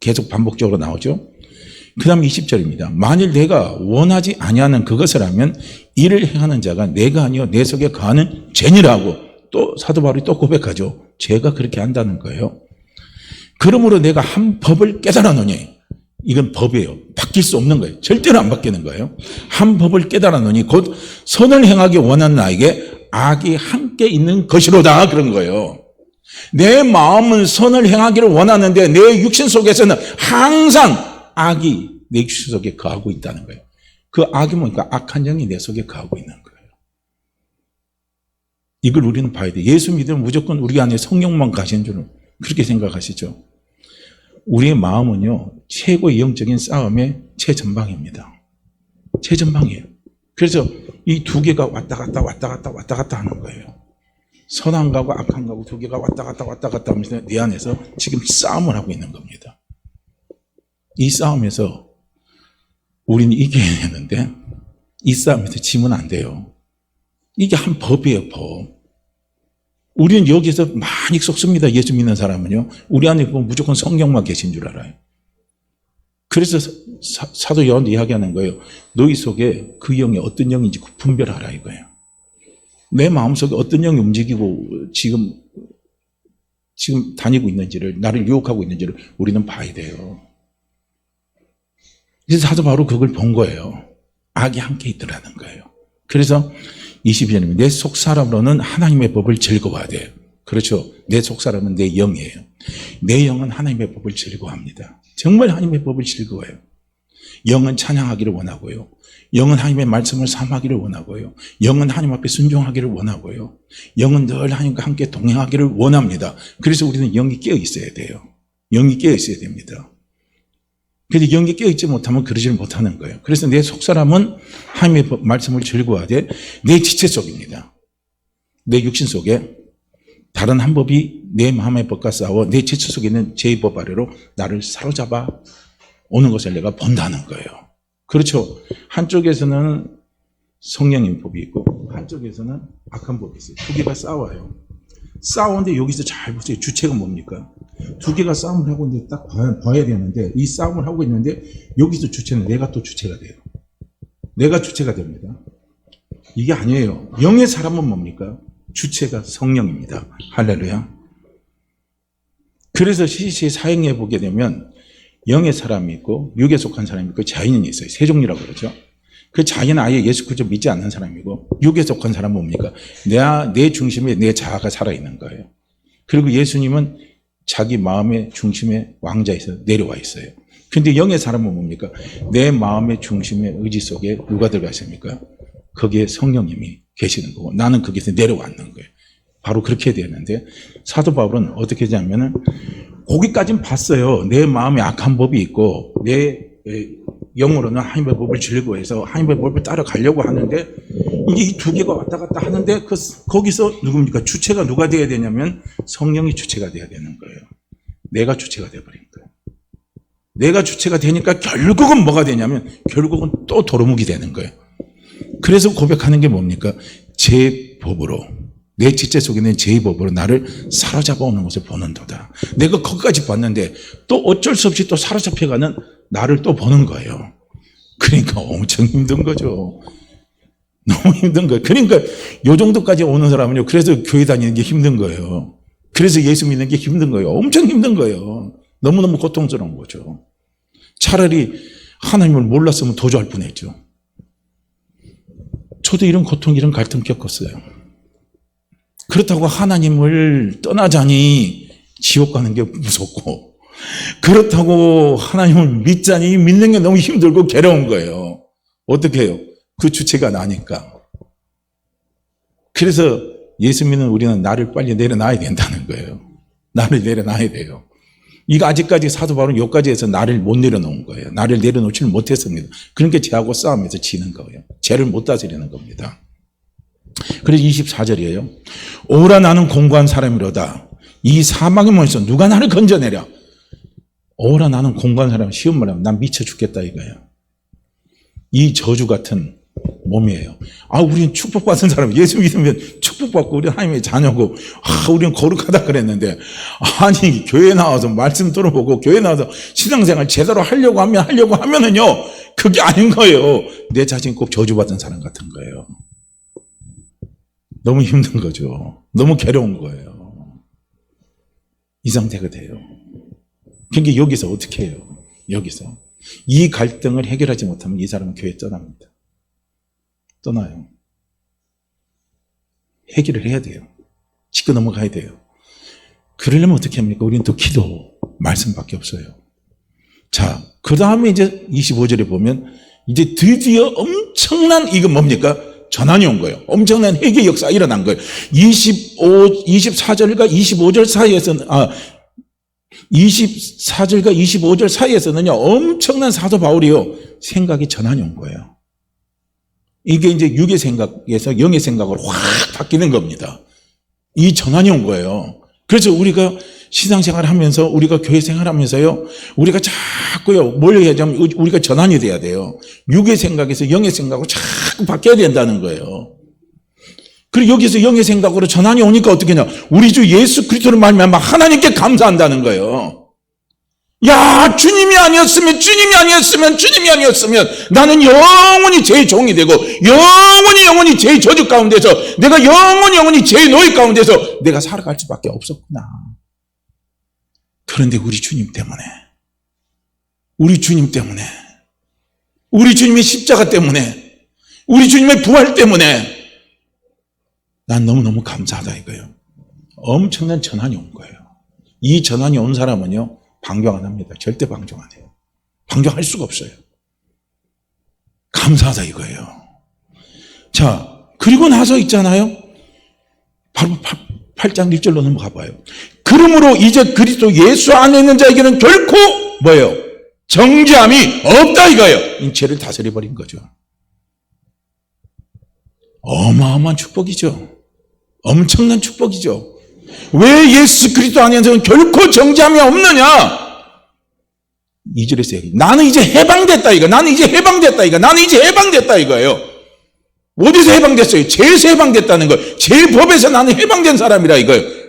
계속 반복적으로 나오죠. 그 다음 20절입니다. 만일 내가 원하지 아니하는 그것을 하면 이를 행하는 자가 내가 아니요 내 속에 거하는 죄니라고 또 사도 바울이 또 고백하죠. 죄가 그렇게 한다는 거예요. 그러므로 내가 한 법을 깨달았노니, 이건 법이에요. 바뀔 수 없는 거예요. 절대로 안 바뀌는 거예요. 한 법을 깨달았노니 곧 선을 행하기 원하는 나에게 악이 함께 있는 것이로다, 그런 거예요. 내 마음은 선을 행하기를 원하는데 내 육신 속에서는 항상 악이 내 육신 속에 거하고 있다는 거예요. 그 악이 뭐니까 악한 영이 내 속에 거하고 있는 거예요. 이걸 우리는 봐야 돼. 예수 믿으면 무조건 우리 안에 성령만 가시는 줄은 그렇게 생각하시죠. 우리의 마음은요, 최고의 영적인 싸움의 최전방입니다. 최전방이에요. 그래서 이 두 개가 왔다 갔다 하는 거예요. 선한 가고 악한 가고 두 개가 왔다 갔다 하면서 내 안에서 지금 싸움을 하고 있는 겁니다. 이 싸움에서 우리는 이겨야 되는데 이 싸움에서 지면 안 돼요. 이게 한 법이에요, 법. 우리는 여기서 많이 속습니다. 예수 믿는 사람은요. 우리 안에 무조건 성령만 계신 줄 알아요. 그래서 사도 요한도 이야기하는 거예요. 너희 속에 그 영이 어떤 영인지 분별하라, 이거예요. 내 마음속에 어떤 영이 움직이고 지금 다니고 있는지를, 나를 유혹하고 있는지를 우리는 봐야 돼요. 그래서 사도 바로 그걸 본 거예요. 악이 함께 있더라는 거예요. 그래서 22절입니다. 내 속사람으로는 하나님의 법을 즐거워하되, 그렇죠. 내 속사람은 내 영이에요. 내 영은 하나님의 법을 즐거워합니다. 정말 하나님의 법을 즐거워해요. 영은 찬양하기를 원하고요. 영은 하나님의 말씀을 삼하기를 원하고요. 영은 하나님 앞에 순종하기를 원하고요. 영은 늘 하나님과 함께 동행하기를 원합니다. 그래서 우리는 영이 깨어 있어야 돼요. 영이 깨어 있어야 됩니다. 그래서 영이 깨어있지 못하면 그러지를 못하는 거예요. 그래서 내 속사람은 하나님의 말씀을 즐거워하되 내 지체 속입니다. 내 육신 속에 다른 한 법이 내 마음의 법과 싸워 내 지체 속에 있는 죄의 법 아래로 나를 사로잡아 오는 것을 내가 본다는 거예요. 그렇죠. 한쪽에서는 성령의 법이 있고 한쪽에서는 악한 법이 있어요. 두 개가 싸워요. 싸우는데 여기서 잘 보세요. 주체가 뭡니까? 두 개가 싸움을 하고 있는데 딱 봐야 되는데, 이 싸움을 하고 있는데 여기서 주체는 내가 또 주체가 돼요. 내가 주체가 됩니다. 이게 아니에요. 영의 사람은 뭡니까? 주체가 성령입니다. 할렐루야. 그래서 CC의 사형에 보게 되면 영의 사람이 있고 육에 속한 사람이 있고 자인이 있어요. 세 종류라고 그러죠. 그 자기는 아예 예수 그리스도 믿지 않는 사람이고, 육에 속한 사람은 뭡니까? 내 중심에 내 자아가 살아있는 거예요. 그리고 예수님은 자기 마음의 중심에 왕자에서 내려와 있어요. 근데 영의 사람은 뭡니까? 내 마음의 중심의 의지 속에 누가 들어가 있습니까? 거기에 성령님이 계시는 거고 나는 거기서 내려왔는 거예요. 바로 그렇게 되는데, 사도 바울은 어떻게 하냐면은 거기까지는 봤어요. 내 마음에 악한 법이 있고 내 영으로는 하나님의 법을 즐거워해서 하나님의 법을 따라가려고 하는데, 이게 이 두 개가 왔다 갔다 하는데 거기서 누굽니까? 주체가 누가 돼야 되냐면 성령이 주체가 돼야 되는 거예요. 내가 주체가 돼버린 거예요. 내가 주체가 되니까 결국은 뭐가 되냐면 결국은 또 도루묵이 되는 거예요. 그래서 고백하는 게 뭡니까? 제 법으로, 내 지체 속에 있는 죄의 법으로 나를 사로잡아 오는 것을 보는도다. 내가 거기까지 봤는데 또 어쩔 수 없이 또 사로잡혀가는 나를 또 보는 거예요. 그러니까 엄청 힘든 거죠. 너무 힘든 거예요. 그러니까 요 정도까지 오는 사람은요, 그래서 교회 다니는 게 힘든 거예요. 그래서 예수 믿는 게 힘든 거예요. 엄청 힘든 거예요. 너무너무 고통스러운 거죠. 차라리 하나님을 몰랐으면 도주할 뻔했죠. 저도 이런 고통, 이런 갈등 겪었어요. 그렇다고 하나님을 떠나자니 지옥 가는 게 무섭고, 그렇다고 하나님을 믿자니 믿는 게 너무 힘들고 괴로운 거예요. 어떻게 해요? 그 주체가 나니까. 그래서 예수 믿는 우리는 나를 빨리 내려놔야 된다는 거예요. 나를 내려놔야 돼요. 이거 아직까지 사도 바울은 여기까지 해서 나를 못 내려놓은 거예요. 나를 내려놓지를 못했습니다. 그러니까 죄하고 싸움에서 지는 거예요. 죄를 못 다스리는 겁니다. 그래서 24절이에요. 오라 나는 공고한 사람이로다. 이 사망의 몸에서 누가 나를 건져내랴. 오라 나는 공고한 사람, 쉬운 말하면 난 미쳐 죽겠다 이거예요. 이 저주 같은 몸이에요. 우리는 축복받은 사람, 예수 믿으면 축복받고 우리 하나님의 자녀고, 우리는 거룩하다 그랬는데, 아니 교회 나와서 말씀 들어보고 교회 나와서 신앙생활 제대로 하려고 하면은요, 그게 아닌 거예요. 내 자신 꼭 저주받은 사람 같은 거예요. 너무 힘든 거죠. 너무 괴로운 거예요. 이 상태가 돼요. 그러니까 여기서 어떻게 해요? 여기서 이 갈등을 해결하지 못하면 이 사람은 교회 떠납니다. 떠나요. 해결을 해야 돼요. 짚고 넘어가야 돼요. 그러려면 어떻게 합니까? 우리는 또 기도, 말씀밖에 없어요. 자, 그 다음에 이제 25절에 보면 이제 드디어 엄청난, 이거 뭡니까? 전환이 온 거예요. 엄청난 회개 역사가 일어난 거예요. 24절과 25절 사이에서는, 24절과 25절 사이에서는요, 엄청난 사도 바울이요, 생각이 전환이 온 거예요. 이게 이제 육의 생각에서 영의 생각으로 확 바뀌는 겁니다. 이 전환이 온 거예요. 그래서 우리가 신앙생활 하면서, 우리가 교회 생활하면서요, 우리가 자꾸요, 뭘 해야 되냐면, 우리가 전환이 돼야 돼요. 육의 생각에서 영의 생각으로 자꾸 바뀌어야 된다는 거예요. 그리고 여기서 영의 생각으로 전환이 오니까 어떻게 하냐. 우리 주 예수 그리스도를 말미암아 하나님께 감사한다는 거예요. 야, 주님이 아니었으면 나는 영원히 죄의 종이 되고, 영원히 죄의 저주 가운데서, 내가 영원히 죄의 노예 가운데서 내가 살아갈 수밖에 없었구나. 그런데 우리 주님 때문에, 우리 주님의 십자가 때문에, 우리 주님의 부활 때문에 난 너무너무 감사하다 이거예요. 엄청난 전환이 온 거예요. 이 전환이 온 사람은요, 방종 안 합니다. 절대 방종 안 해요. 방종할 수가 없어요. 감사하다 이거예요. 자, 그리고 나서 있잖아요. 바로 8장 1절로 넘어가 봐요. 그러므로 이제 그리스도 예수 안에 있는 자에게는 결코 뭐예요? 정죄함이 없다 이거예요. 이 죄를 다스려버린 거죠. 어마어마한 축복이죠. 엄청난 축복이죠. 왜 예수 그리스도 안에서는 결코 정죄함이 없느냐? 2절에 써요. 나는 이제 해방됐다 이거. 나는 이제 해방됐다 이거예요. 어디서 해방됐어요? 죄에서 해방됐다는 거예요. 죄의 법에서 나는 해방된 사람이라 이거예요.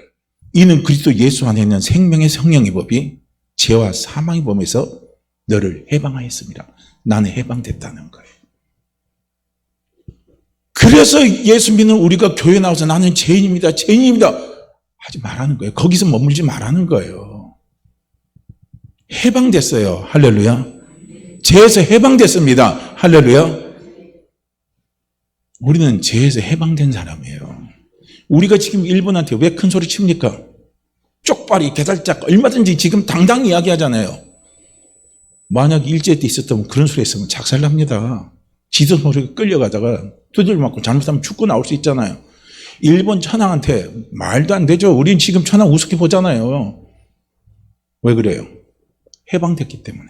이는 그리스도 예수 안에 있는 생명의 성령의 법이 죄와 사망의 법에서 너를 해방하였습니다. 나는 해방됐다는 거예요. 그래서 예수 믿는 우리가 교회 나와서 나는 죄인입니다 하지 말라는 거예요. 거기서 머물지 말라는 거예요. 해방됐어요. 할렐루야. 죄에서 해방됐습니다. 할렐루야. 우리는 죄에서 해방된 사람이에요. 우리가 지금 일본한테 왜 큰 소리 칩니까? 쪽발이 개달짝 얼마든지 지금 당당히 이야기하잖아요. 만약 일제 때 있었다면 그런 소리 했으면 작살납니다. 지도 모르게 끌려가다가 두들 맞고 잘못하면 죽고 나올 수 있잖아요. 일본 천황한테 말도 안 되죠. 우린 지금 천황 우습게 보잖아요. 왜 그래요? 해방됐기 때문에.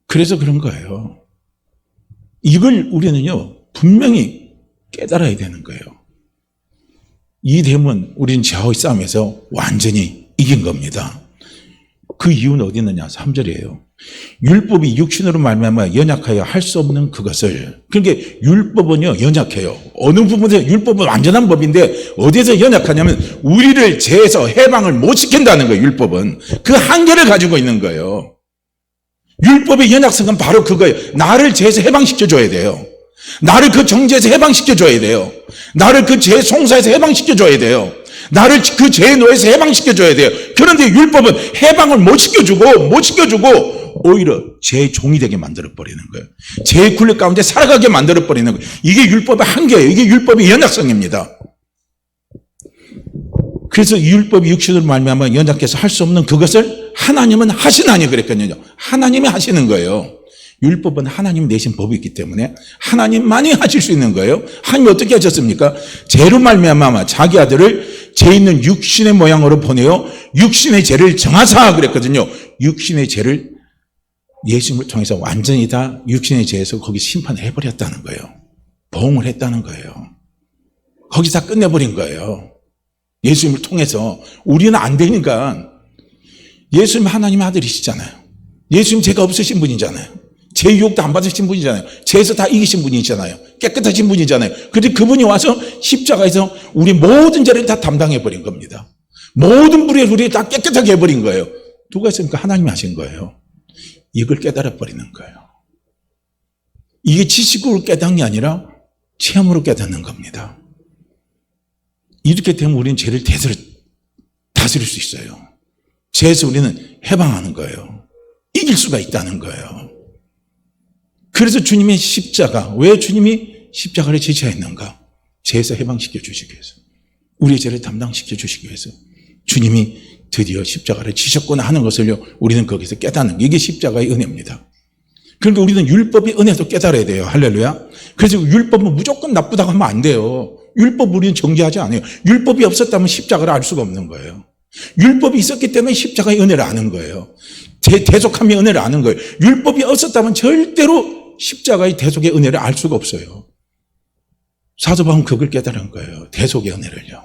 그래서 그런 거예요. 이걸 우리는요, 분명히 깨달아야 되는 거예요. 이 됨은 우리는 죄와의 싸움에서 완전히 이긴 겁니다. 그 이유는 어디 있느냐? 3절이에요. 율법이 육신으로 말미암아 연약하여 할 수 없는 그것을. 그러니까 율법은요 연약해요. 어느 부분에서 율법은 완전한 법인데 어디에서 연약하냐면 우리를 죄에서 해방을 못 시킨다는 거예요. 율법은 그 한계를 가지고 있는 거예요. 율법의 연약성은 바로 그거예요. 나를 죄에서 해방시켜줘야 돼요. 나를 그 정죄에서 해방시켜줘야 돼요. 나를 그 죄 송사에서 해방시켜줘야 돼요. 나를 그 죄의 노예에서 해방시켜줘야 돼요. 그런데 율법은 해방을 못 시켜주고 오히려 죄의 종이 되게 만들어버리는 거예요. 죄의 굴레 가운데 살아가게 만들어버리는 거예요. 이게 율법의 한계예요. 이게 율법의 연약성입니다. 그래서 이 율법이 육신으로 말미암아 연약해서 할 수 없는 그것을 하나님은 하시나니 그랬거든요. 하나님이 하시는 거예요. 율법은 하나님 내신 법이 있기 때문에 하나님만이 하실 수 있는 거예요. 하나님이 어떻게 하셨습니까? 죄로 말미암아 자기 아들을 죄 있는 육신의 모양으로 보내어 육신의 죄를 정하사 그랬거든요. 육신의 죄를 예수님을 통해서 완전히 다 육신의 죄에서 거기 심판을 해버렸다는 거예요. 보응을 했다는 거예요. 거기서 다 끝내버린 거예요. 예수님을 통해서. 우리는 안 되니까. 예수님 하나님의 아들이시잖아요. 예수님 죄가 없으신 분이잖아요. 죄 유혹도 안 받으신 분이잖아요. 죄에서 다 이기신 분이잖아요. 깨끗하신 분이잖아요. 그런데 그분이 와서 십자가에서 우리 모든 죄를 다 담당해버린 겁니다. 모든 불의를 우리 다 깨끗하게 해버린 거예요. 누가 했습니까? 하나님이 하신 거예요. 이걸 깨달아버리는 거예요. 이게 지식으로 깨닫는 게 아니라 체험으로 깨닫는 겁니다. 이렇게 되면 우리는 죄를 다스릴 수 있어요. 죄에서 우리는 해방하는 거예요. 이길 수가 있다는 거예요. 그래서 주님의 십자가, 왜 주님이 십자가를 지셔야 했는가? 죄에서 해방시켜 주시기 위해서. 우리의 죄를 담당시켜 주시기 위해서. 주님이 드디어 십자가를 지셨구나 하는 것을요, 우리는 거기서 깨닫는 게 이게 십자가의 은혜입니다. 그러니까 우리는 율법의 은혜도 깨달아야 돼요. 할렐루야. 그래서 율법은 무조건 나쁘다고 하면 안 돼요. 율법 우리는 정죄하지 않아요. 율법이 없었다면 십자가를 알 수가 없는 거예요. 율법이 있었기 때문에 십자가의 은혜를 아는 거예요. 대속함의 은혜를 아는 거예요. 율법이 없었다면 절대로 십자가의 대속의 은혜를 알 수가 없어요. 사도 바울은 그걸 깨달은 거예요. 대속의 은혜를요.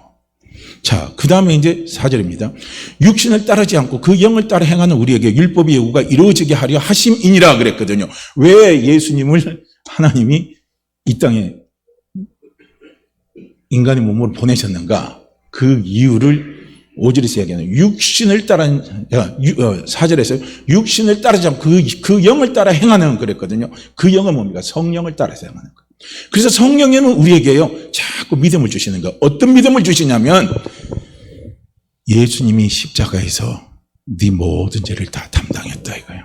자, 그 다음에 이제 4절입니다. 육신을 따르지 않고 그 영을 따라 행하는 우리에게 율법의 예우가 이루어지게 하려 하심이니라 그랬거든요. 왜 예수님을 하나님이 이 땅에 인간의 몸으로 보내셨는가? 그 이유를 5절에서 얘기하는 육신을 따라 4절에서 육신을 따르지 않고 그 영을 따라 행하는 그랬거든요. 그 영은 뭡니까? 성령을 따라서 행하는 거예요. 그래서 성령님은 우리에게요 자꾸 믿음을 주시는 거예요. 어떤 믿음을 주시냐면 예수님이 십자가에서 네 모든 죄를 다 담당했다 이거예요.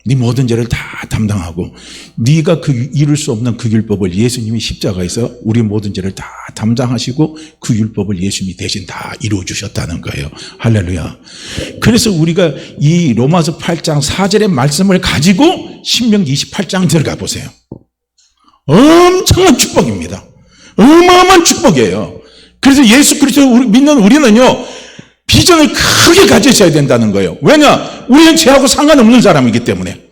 네 모든 죄를 다 담당하고 네가 이룰 수 없는 그 율법을 예수님이 십자가에서 우리 모든 죄를 다 담당하시고 그 율법을 예수님이 대신 다 이루어 주셨다는 거예요. 할렐루야. 그래서 우리가 이 로마서 8장 4절의 말씀을 가지고 신명기 28장 들어가 보세요. 엄청난 축복입니다. 어마어마한 축복이에요. 그래서 예수 그리스도를 믿는 우리는요 비전을 크게 가지셔야 된다는 거예요. 왜냐? 우리는 죄하고 상관없는 사람이기 때문에.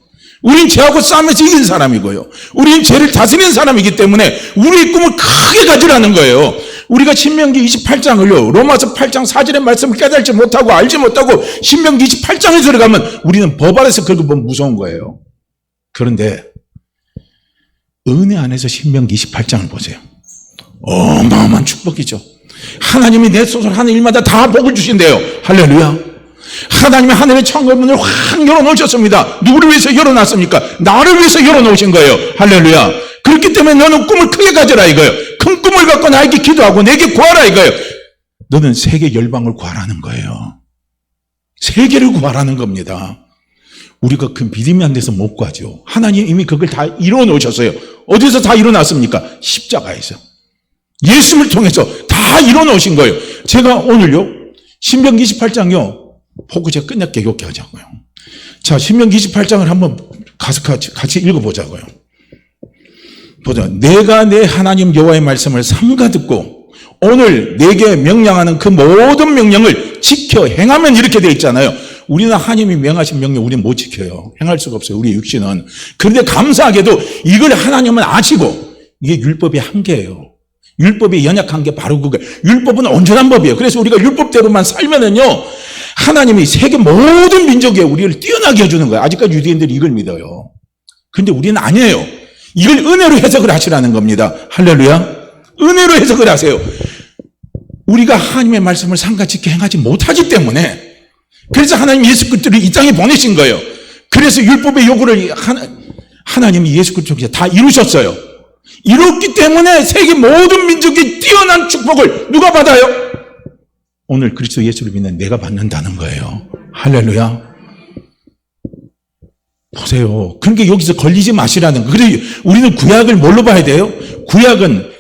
우리는 죄하고 싸움에서 이긴 사람이고요. 우리는 죄를 다스리는 사람이기 때문에 우리의 꿈을 크게 가지라는 거예요. 우리가 신명기 28장을요. 로마서 8장 4절의 말씀을 깨달지 못하고 알지 못하고 신명기 28장에 들어가면 우리는 법 아래서 그거 보면 무서운 거예요. 그런데 은혜 안에서 신명기 28장을 보세요. 어마어마한 축복이죠. 하나님이 내 소설 하는 일마다 다 복을 주신대요. 할렐루야. 하나님이 하늘의 창문을 확 열어놓으셨습니다. 누구를 위해서 열어놨습니까? 나를 위해서 열어놓으신 거예요. 할렐루야. 그렇기 때문에 너는 꿈을 크게 가져라 이거예요. 큰 꿈을 갖고 나에게 기도하고 내게 구하라 이거예요. 너는 세계 열방을 구하라는 거예요. 세계를 구하라는 겁니다. 우리가 그 믿음이 안 돼서 못 구하죠. 하나님 이미 그걸 다 이뤄놓으셨어요. 어디서 다 이뤄놨습니까? 십자가에서. 예수님을 통해서 다 이뤄놓으신 거예요. 제가 오늘요 신명기 28장요 보고 제가 끝낼게 욕게 하자고요. 자, 신명기 28장을 한번 가서 같이 읽어보자고요. 보자. 내가 내 하나님 여호와의 말씀을 삼가 듣고 오늘 내게 명령하는 그 모든 명령을 지켜 행하면 이렇게 돼 있잖아요. 우리는 하나님이 명하신 명령 우리는 못 지켜요. 행할 수가 없어요. 우리 육신은. 그런데 감사하게도 이걸 하나님은 아시고 이게 율법의 한계예요. 율법이 연약한 게 바로 그거예요. 율법은 온전한 법이에요. 그래서 우리가 율법대로만 살면은요 하나님이 세계 모든 민족에 우리를 뛰어나게 해주는 거예요. 아직까지 유대인들이 이걸 믿어요. 근데 우리는 아니에요. 이걸 은혜로 해석을 하시라는 겁니다. 할렐루야. 은혜로 해석을 하세요. 우리가 하나님의 말씀을 상가짓게 행하지 못하기 때문에, 그래서 하나님 예수 그리스도를 이 땅에 보내신 거예요. 그래서 율법의 요구를 하나님이 예수 그리스도에 다 이루셨어요. 이뤘기 때문에 세계 모든 민족이 뛰어난 축복을 누가 받아요? 오늘 그리스도 예수를 믿는 내가 받는다는 거예요. 할렐루야. 보세요. 그러니까 여기서 걸리지 마시라는 거예요. 그래서 우리는 구약을 뭘로 봐야 돼요? 구약은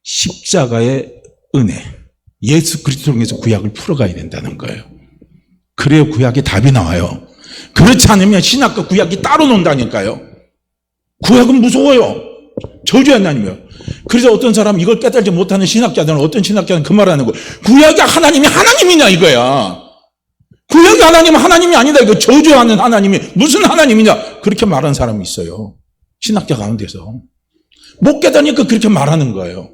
십자가의 은혜, 예수 그리스도를 통해서 구약을 풀어가야 된다는 거예요. 그래야 구약의 답이 나와요. 그렇지 않으면 신약과 구약이 따로 논다니까요. 구약은 무서워요. 저주의 하나님이에요. 그래서 어떤 사람 이걸 깨달지 못하는 신학자들은, 어떤 신학자는 그 말하는 거예요. 구약이 하나님이 하나님이냐 이거야. 구약이 하나님이 아니다 이거. 저주하는 하나님이 무슨 하나님이냐 그렇게 말하는 사람이 있어요. 신학자 가운데서. 못 깨달으니까 그렇게 말하는 거예요.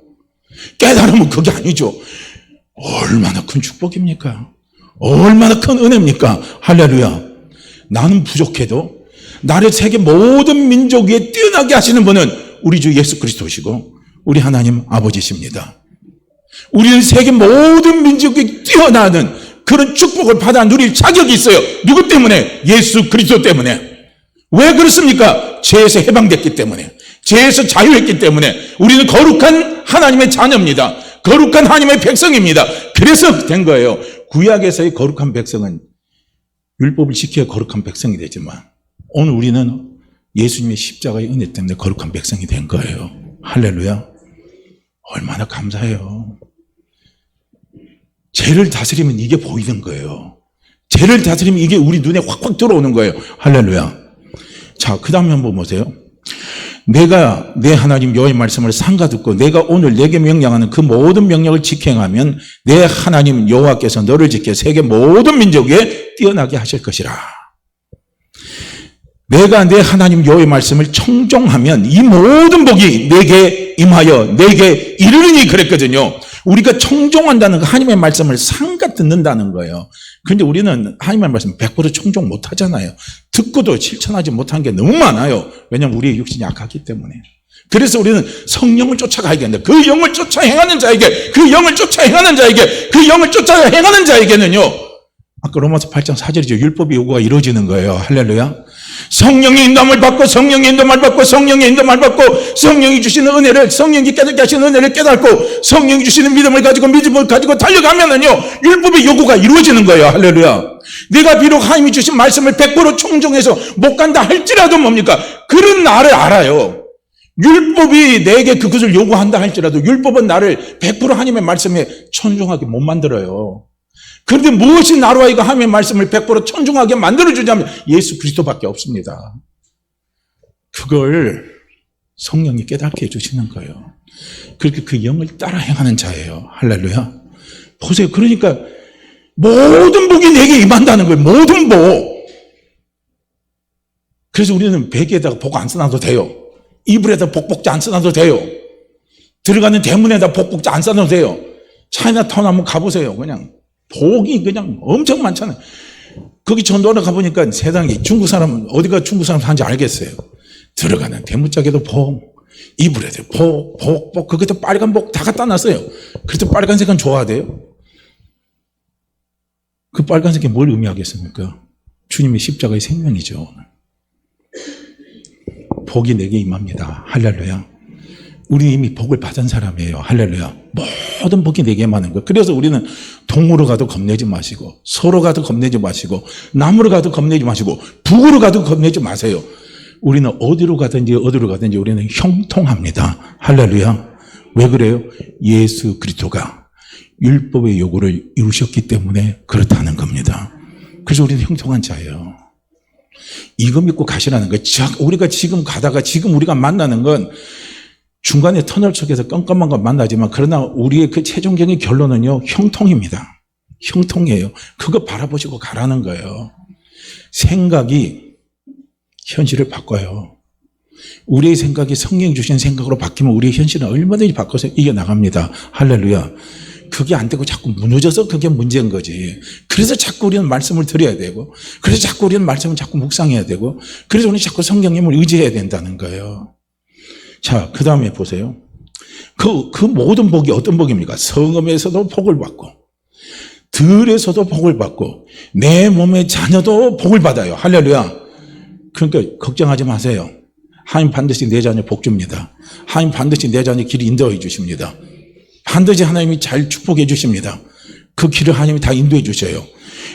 깨달으면 그게 아니죠. 얼마나 큰 축복입니까? 얼마나 큰 은혜입니까? 할렐루야. 나는 부족해도 나를 세계 모든 민족 위에 뛰어나게 하시는 분은 우리 주 예수 그리스도시고 우리 하나님 아버지십니다. 우리는 세계 모든 민족이 뛰어나는 그런 축복을 받아 누릴 자격이 있어요. 누구 때문에? 예수 그리스도 때문에. 왜 그렇습니까? 죄에서 해방됐기 때문에, 죄에서 자유했기 때문에. 우리는 거룩한 하나님의 자녀입니다. 거룩한 하나님의 백성입니다. 그래서 된 거예요. 구약에서의 거룩한 백성은 율법을 지켜야 거룩한 백성이 되지만, 오늘 우리는 예수님의 십자가의 은혜 때문에 거룩한 백성이 된 거예요. 할렐루야. 얼마나 감사해요. 죄를 다스리면 이게 보이는 거예요. 죄를 다스리면 이게 우리 눈에 확확 들어오는 거예요. 할렐루야. 자, 그 다음에 한번 보세요. 내가 내 하나님 여호와의 말씀을 상가 듣고 내가 오늘 내게 명령하는 그 모든 명령을 지켜행하면 내 하나님 여호와께서 너를 지켜 세계 모든 민족에 뛰어나게 하실 것이라. 내가 내 하나님 여호와의 말씀을 청종하면 이 모든 복이 내게 임하여 내게 이르리니 그랬거든요. 우리가 청종한다는 거, 하나님의 말씀을 상가 듣는다는 거예요. 그런데 우리는 하나님의 말씀 100% 청종 못 하잖아요. 듣고도 실천하지 못한 게 너무 많아요. 왜냐하면 우리의 육신이 약하기 때문에. 그래서 우리는 성령을 쫓아가야 된다. 그 영을 쫓아 행하는 자에게, 그 영을 쫓아 행하는 자에게, 그 영을 쫓아 행하는 자에게는요, 아까 로마서 8장 4절이죠. 율법의 요구가 이루어지는 거예요. 할렐루야. 성령의 인도함을 받고, 성령의 인도함을 받고, 성령의 인도함을 받고, 성령이 주시는 은혜를, 성령이 깨닫게 하시는 은혜를 깨닫고, 성령이 주시는 믿음을 가지고 달려가면은요, 율법의 요구가 이루어지는 거예요. 할렐루야. 내가 비록 하나님이 주신 말씀을 100% 청종해서 못 간다 할지라도 뭡니까? 그런 나를 알아요. 율법이 내게 그것을 요구한다 할지라도 율법은 나를 100% 하나님의 말씀에 청종하게 못 만들어요. 그런데 무엇이 나로 하여금 하나님의 말씀을 100% 청중하게 만들어주냐면 예수 그리스도밖에 없습니다. 그걸 성령이 깨닫게 해주시는 거예요. 그렇게 그 영을 따라 행하는 자예요. 할렐루야. 보세요. 그러니까 모든 복이 내게 임한다는 거예요. 모든 복. 그래서 우리는 베개에다가 복 안 써놔도 돼요. 이불에다 복복자 안 써놔도 돼요. 들어가는 대문에다 복복자 안 써놔도 돼요. 차이나타운 한번 가보세요. 그냥 복이 그냥 엄청 많잖아요. 거기 전도하러 가보니까 세상에 중국 사람은 어디가 중국 사람 사는지 알겠어요. 들어가는 대문짝에도 복, 이불에도 복, 거기도 빨간 복 다 갖다 놨어요. 그래도 빨간색은 좋아야 돼요. 그 빨간색이 뭘 의미하겠습니까? 주님의 십자가의 생명이죠. 복이 내게 임합니다. 할렐루야. 우리 이미 복을 받은 사람이에요. 할렐루야. 모든 복이 내게 임하는 거예요. 그래서 우리는 동으로 가도 겁내지 마시고, 서로 가도 겁내지 마시고, 남으로 가도 겁내지 마시고, 북으로 가도 겁내지 마세요. 우리는 어디로 가든지 우리는 형통합니다. 할렐루야. 왜 그래요? 예수 그리스도가 율법의 요구를 이루셨기 때문에 그렇다는 겁니다. 그래서 우리는 형통한 자예요. 이거 믿고 가시라는 거예요. 우리가 지금 가다가 지금 우리가 만나는 건 중간에 터널 속에서 깜깜한 건 만나지만, 그러나 우리의 그 최종적인 결론은요, 형통입니다. 형통이에요. 그거 바라보시고 가라는 거예요. 생각이 현실을 바꿔요. 우리의 생각이 성령이 주신 생각으로 바뀌면 우리의 현실은 얼마든지 바꿔서 이겨나갑니다. 할렐루야. 그게 안 되고 자꾸 무너져서 그게 문제인 거지. 그래서 자꾸 우리는 말씀을 드려야 되고, 그래서 자꾸 우리는 말씀을 자꾸 묵상해야 되고, 그래서 우리는 자꾸 성령님을 의지해야 된다는 거예요. 자, 그 다음에 보세요. 그 모든 복이 어떤 복입니까? 성읍에서도 복을 받고, 들에서도 복을 받고, 내 몸의 자녀도 복을 받아요. 할렐루야. 그러니까 걱정하지 마세요. 하나님 반드시 내 자녀 복 줍니다. 하나님 반드시 내 자녀 길을 인도해 주십니다. 반드시 하나님이 잘 축복해 주십니다. 그 길을 하나님이 다 인도해 주셔요.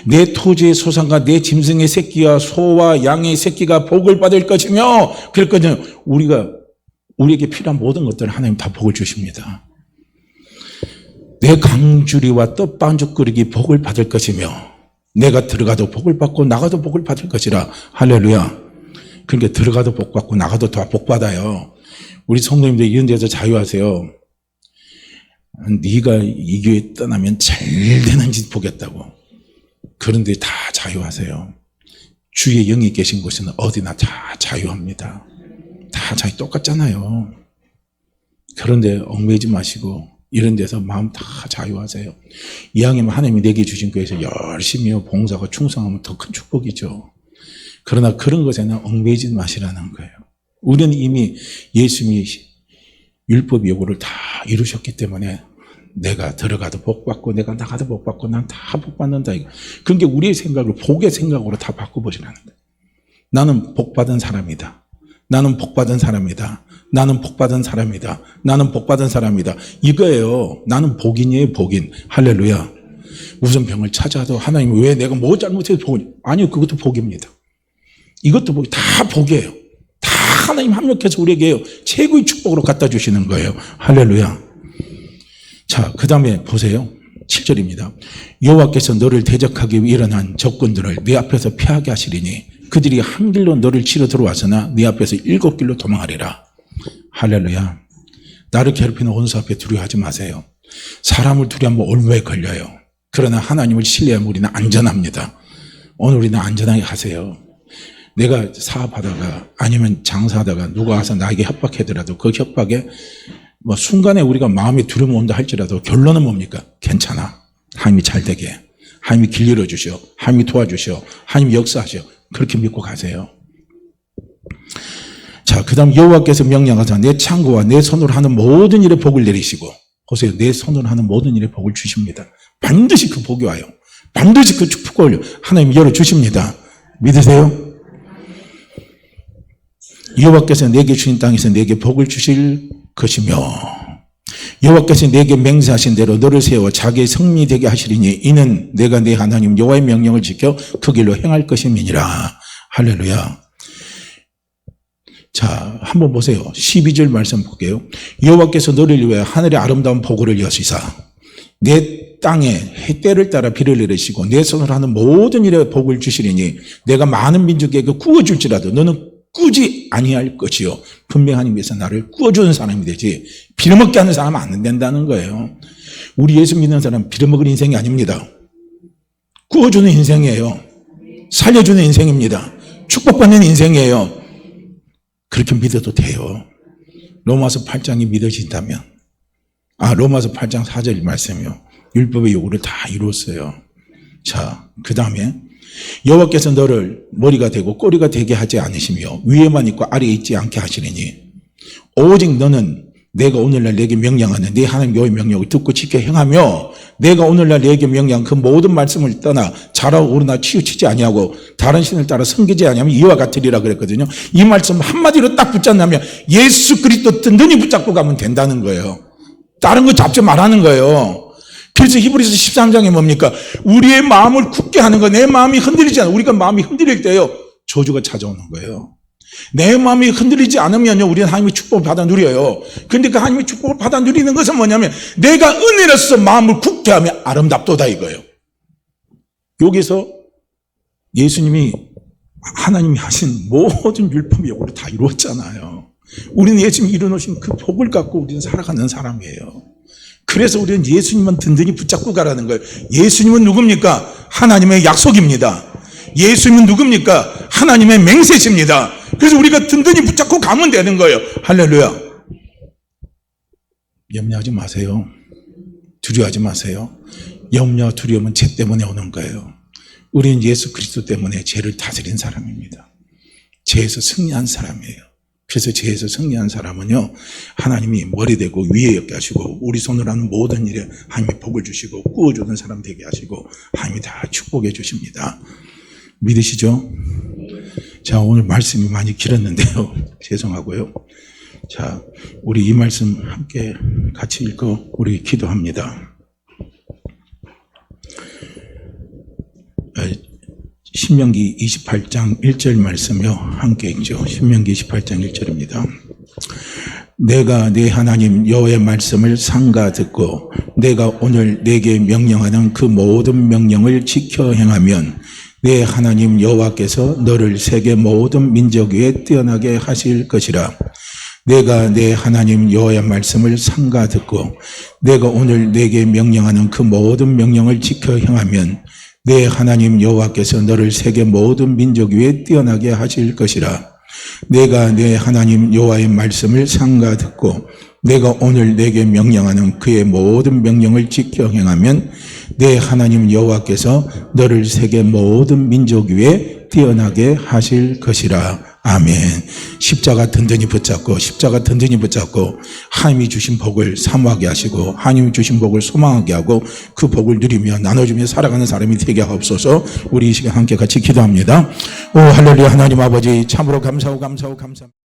내 토지의 소산과 내 짐승의 새끼와 소와 양의 새끼가 복을 받을 것이며, 그랬거든요. 우리에게 필요한 모든 것들을 하나님 다 복을 주십니다. 내 강주리와 떡 반죽 그릇이 복을 받을 것이며, 내가 들어가도 복을 받고 나가도 복을 받을 것이라. 할렐루야. 그러니까 들어가도 복 받고 나가도 다 복 받아요. 우리 성도님들 이런 데서 자유하세요. 네가 이 교회 떠나면 잘 되는 짓 보겠다고. 그런데 다 자유하세요. 주의 영이 계신 곳은 어디나 다 자유합니다. 다 자유 똑같잖아요. 그런데 얽매이지 마시고 이런 데서 마음 다 자유하세요. 이왕이면 하나님이 내게 주신 교회에서 열심히 봉사하고 충성하면 더 큰 축복이죠. 그러나 그런 것에는 얽매이지 마시라는 거예요. 우리는 이미 예수님이 율법 요구를 다 이루셨기 때문에 내가 들어가도 복 받고 내가 나가도 복 받고 난 다 복 받는다. 그런 게 우리의 생각을 복의 생각으로 다 바꿔보시라는 거예요. 나는 복 받은 사람이다. 나는 복 받은 사람이다. 나는 복 받은 사람이다. 나는 복 받은 사람이다. 이거예요. 나는 복인이에요, 복인. 할렐루야. 무슨 병을 찾아도 하나님 왜 내가 뭐 잘못해서 복을, 아니요, 그것도 복입니다. 이것도 복이 다 복이에요. 다 하나님 합력해서 우리에게 최고의 축복으로 갖다 주시는 거예요. 할렐루야. 자, 그 다음에 보세요. 7절입니다. 여호와께서 너를 대적하기 위해 일어난 적군들을 네 앞에서 피하게 하시리니 그들이 한 길로 너를 치러 들어와서나 네 앞에서 7길로 도망하리라. 할렐루야. 나를 괴롭히는 원수 앞에 두려워하지 마세요. 사람을 두려워하면 올무에 걸려요. 그러나 하나님을 신뢰하면 우리는 안전합니다. 오늘 우리는 안전하게 하세요. 내가 사업하다가 아니면 장사하다가 누가 와서 나에게 협박하더라도 그 협박에 뭐 순간에 우리가 마음에 두려움 온다 할지라도 결론은 뭡니까? 괜찮아. 하나님이 잘 되게. 하나님이 길 열어주셔. 하나님이 도와주셔. 하나님이 역사하셔. 그렇게 믿고 가세요. 자, 그 다음 여호와께서 명령하사 내 창고와 내 손으로 하는 모든 일에 복을 내리시고, 보세요. 내 손으로 하는 모든 일에 복을 주십니다. 반드시 그 복이 와요. 반드시 그 축복을 하나님이 열어주십니다. 믿으세요? 여호와께서 내게 주신 땅에서 내게 복을 주실 것이며 여호와께서 내게 맹세하신 대로 너를 세워 자기의 성민이 되게 하시리니 이는 내가 내 하나님 여호와의 명령을 지켜 그 길로 행할 것임이니라. 할렐루야. 자, 한번 보세요. 12절 말씀 볼게요. 여호와께서 너를 위해 하늘의 아름다운 보고를 여시사 내 땅에 때를 따라 비를 내리시고 내 손으로 하는 모든 일에 복을 주시리니 내가 많은 민족에게 구워줄지라도 너는 꾸지 아니할 것이요. 분명 하나님께서 나를 꾸어주는 사람이 되지 빌어먹게 하는 사람은 안 된다는 거예요. 우리 예수 믿는 사람은 빌어먹을 인생이 아닙니다. 꾸어주는 인생이에요. 살려주는 인생입니다. 축복받는 인생이에요. 그렇게 믿어도 돼요. 로마서 8장이 믿어진다면, 로마서 8장 4절 말씀이요. 율법의 요구를 다 이루었어요. 자, 그 다음에 여호와께서 너를 머리가 되고 꼬리가 되게 하지 않으시며 위에만 있고 아래에 있지 않게 하시리니 오직 너는 내가 오늘날 내게 명령하는 네 하나님 여호와의 명령을 듣고 지켜 행하며 내가 오늘날 내게 명령한 그 모든 말씀을 떠나 자라고 오르나 치우치지 아니하고 다른 신을 따라 섬기지 아니하면 이와 같으리라 그랬거든요. 이 말씀 한마디로 딱 붙잡냐면 예수 그리스도 든든히 붙잡고 가면 된다는 거예요. 다른 거 잡지 말라는 거예요. 그래서 히브리서 13장에 뭡니까? 우리의 마음을 굳게 하는 거. 내 마음이 흔들리지 않아. 우리가 마음이 흔들릴 때요, 저주가 찾아오는 거예요. 내 마음이 흔들리지 않으면요, 우리는 하나님의 축복을 받아 누려요. 그런데 그 하나님의 축복을 받아 누리는 것은 뭐냐면 내가 은혜로서 마음을 굳게 하면 아름답도다 이거예요. 여기서 예수님이 하나님이 하신 모든 율법의 요구를 다 이루었잖아요. 우리는 예수님이 이루어놓으신 그 복을 갖고 우리는 살아가는 사람이에요. 그래서 우리는 예수님만 든든히 붙잡고 가라는 거예요. 예수님은 누굽니까? 하나님의 약속입니다. 예수님은 누굽니까? 하나님의 맹세십니다. 그래서 우리가 든든히 붙잡고 가면 되는 거예요. 할렐루야. 염려하지 마세요. 두려워하지 마세요. 염려, 두려움은 죄 때문에 오는 거예요. 우리는 예수 그리스도 때문에 죄를 다스린 사람입니다. 죄에서 승리한 사람이에요. 그래서 죄에서 승리한 사람은요, 하나님이 머리 대고 위에 엮게 하시고, 우리 손으로 하는 모든 일에 하나님이 복을 주시고, 구워주는 사람 되게 하시고, 하나님이 다 축복해 주십니다. 믿으시죠? 자, 오늘 말씀이 많이 길었는데요. 죄송하고요. 자, 우리 이 말씀 함께 같이 읽고 우리 기도합니다. 신명기 28장 1절 말씀요. 함께 읽죠. 신명기 28장 1절입니다. 내가 네 하나님 여호와의 말씀을 삼가 듣고 내가 오늘 네게 명령하는 그 모든 명령을 지켜 행하면 네 하나님 여호와께서 너를 세계 모든 민족 위에 뛰어나게 하실 것이라. 내가 네 하나님 여호와의 말씀을 삼가 듣고 내가 오늘 네게 명령하는 그 모든 명령을 지켜 행하면 네 하나님 여호와께서 너를 세계 모든 민족 위에 뛰어나게 하실 것이라. 내가 네 하나님 여호와의 말씀을 삼가 듣고 내가 오늘 네게 명령하는 그의 모든 명령을 지켜 행하면 네 하나님 여호와께서 너를 세계 모든 민족 위에 뛰어나게 하실 것이라. 아멘. 십자가 든든히 붙잡고 하나님이 주신 복을 사모하게 하시고 하나님이 주신 복을 소망하게 하고 그 복을 누리며 나눠주며 살아가는 사람이 되게 하옵소서. 우리 이 시간 함께 같이 기도합니다. 오 할렐루야. 하나님 아버지 참으로 감사합니다.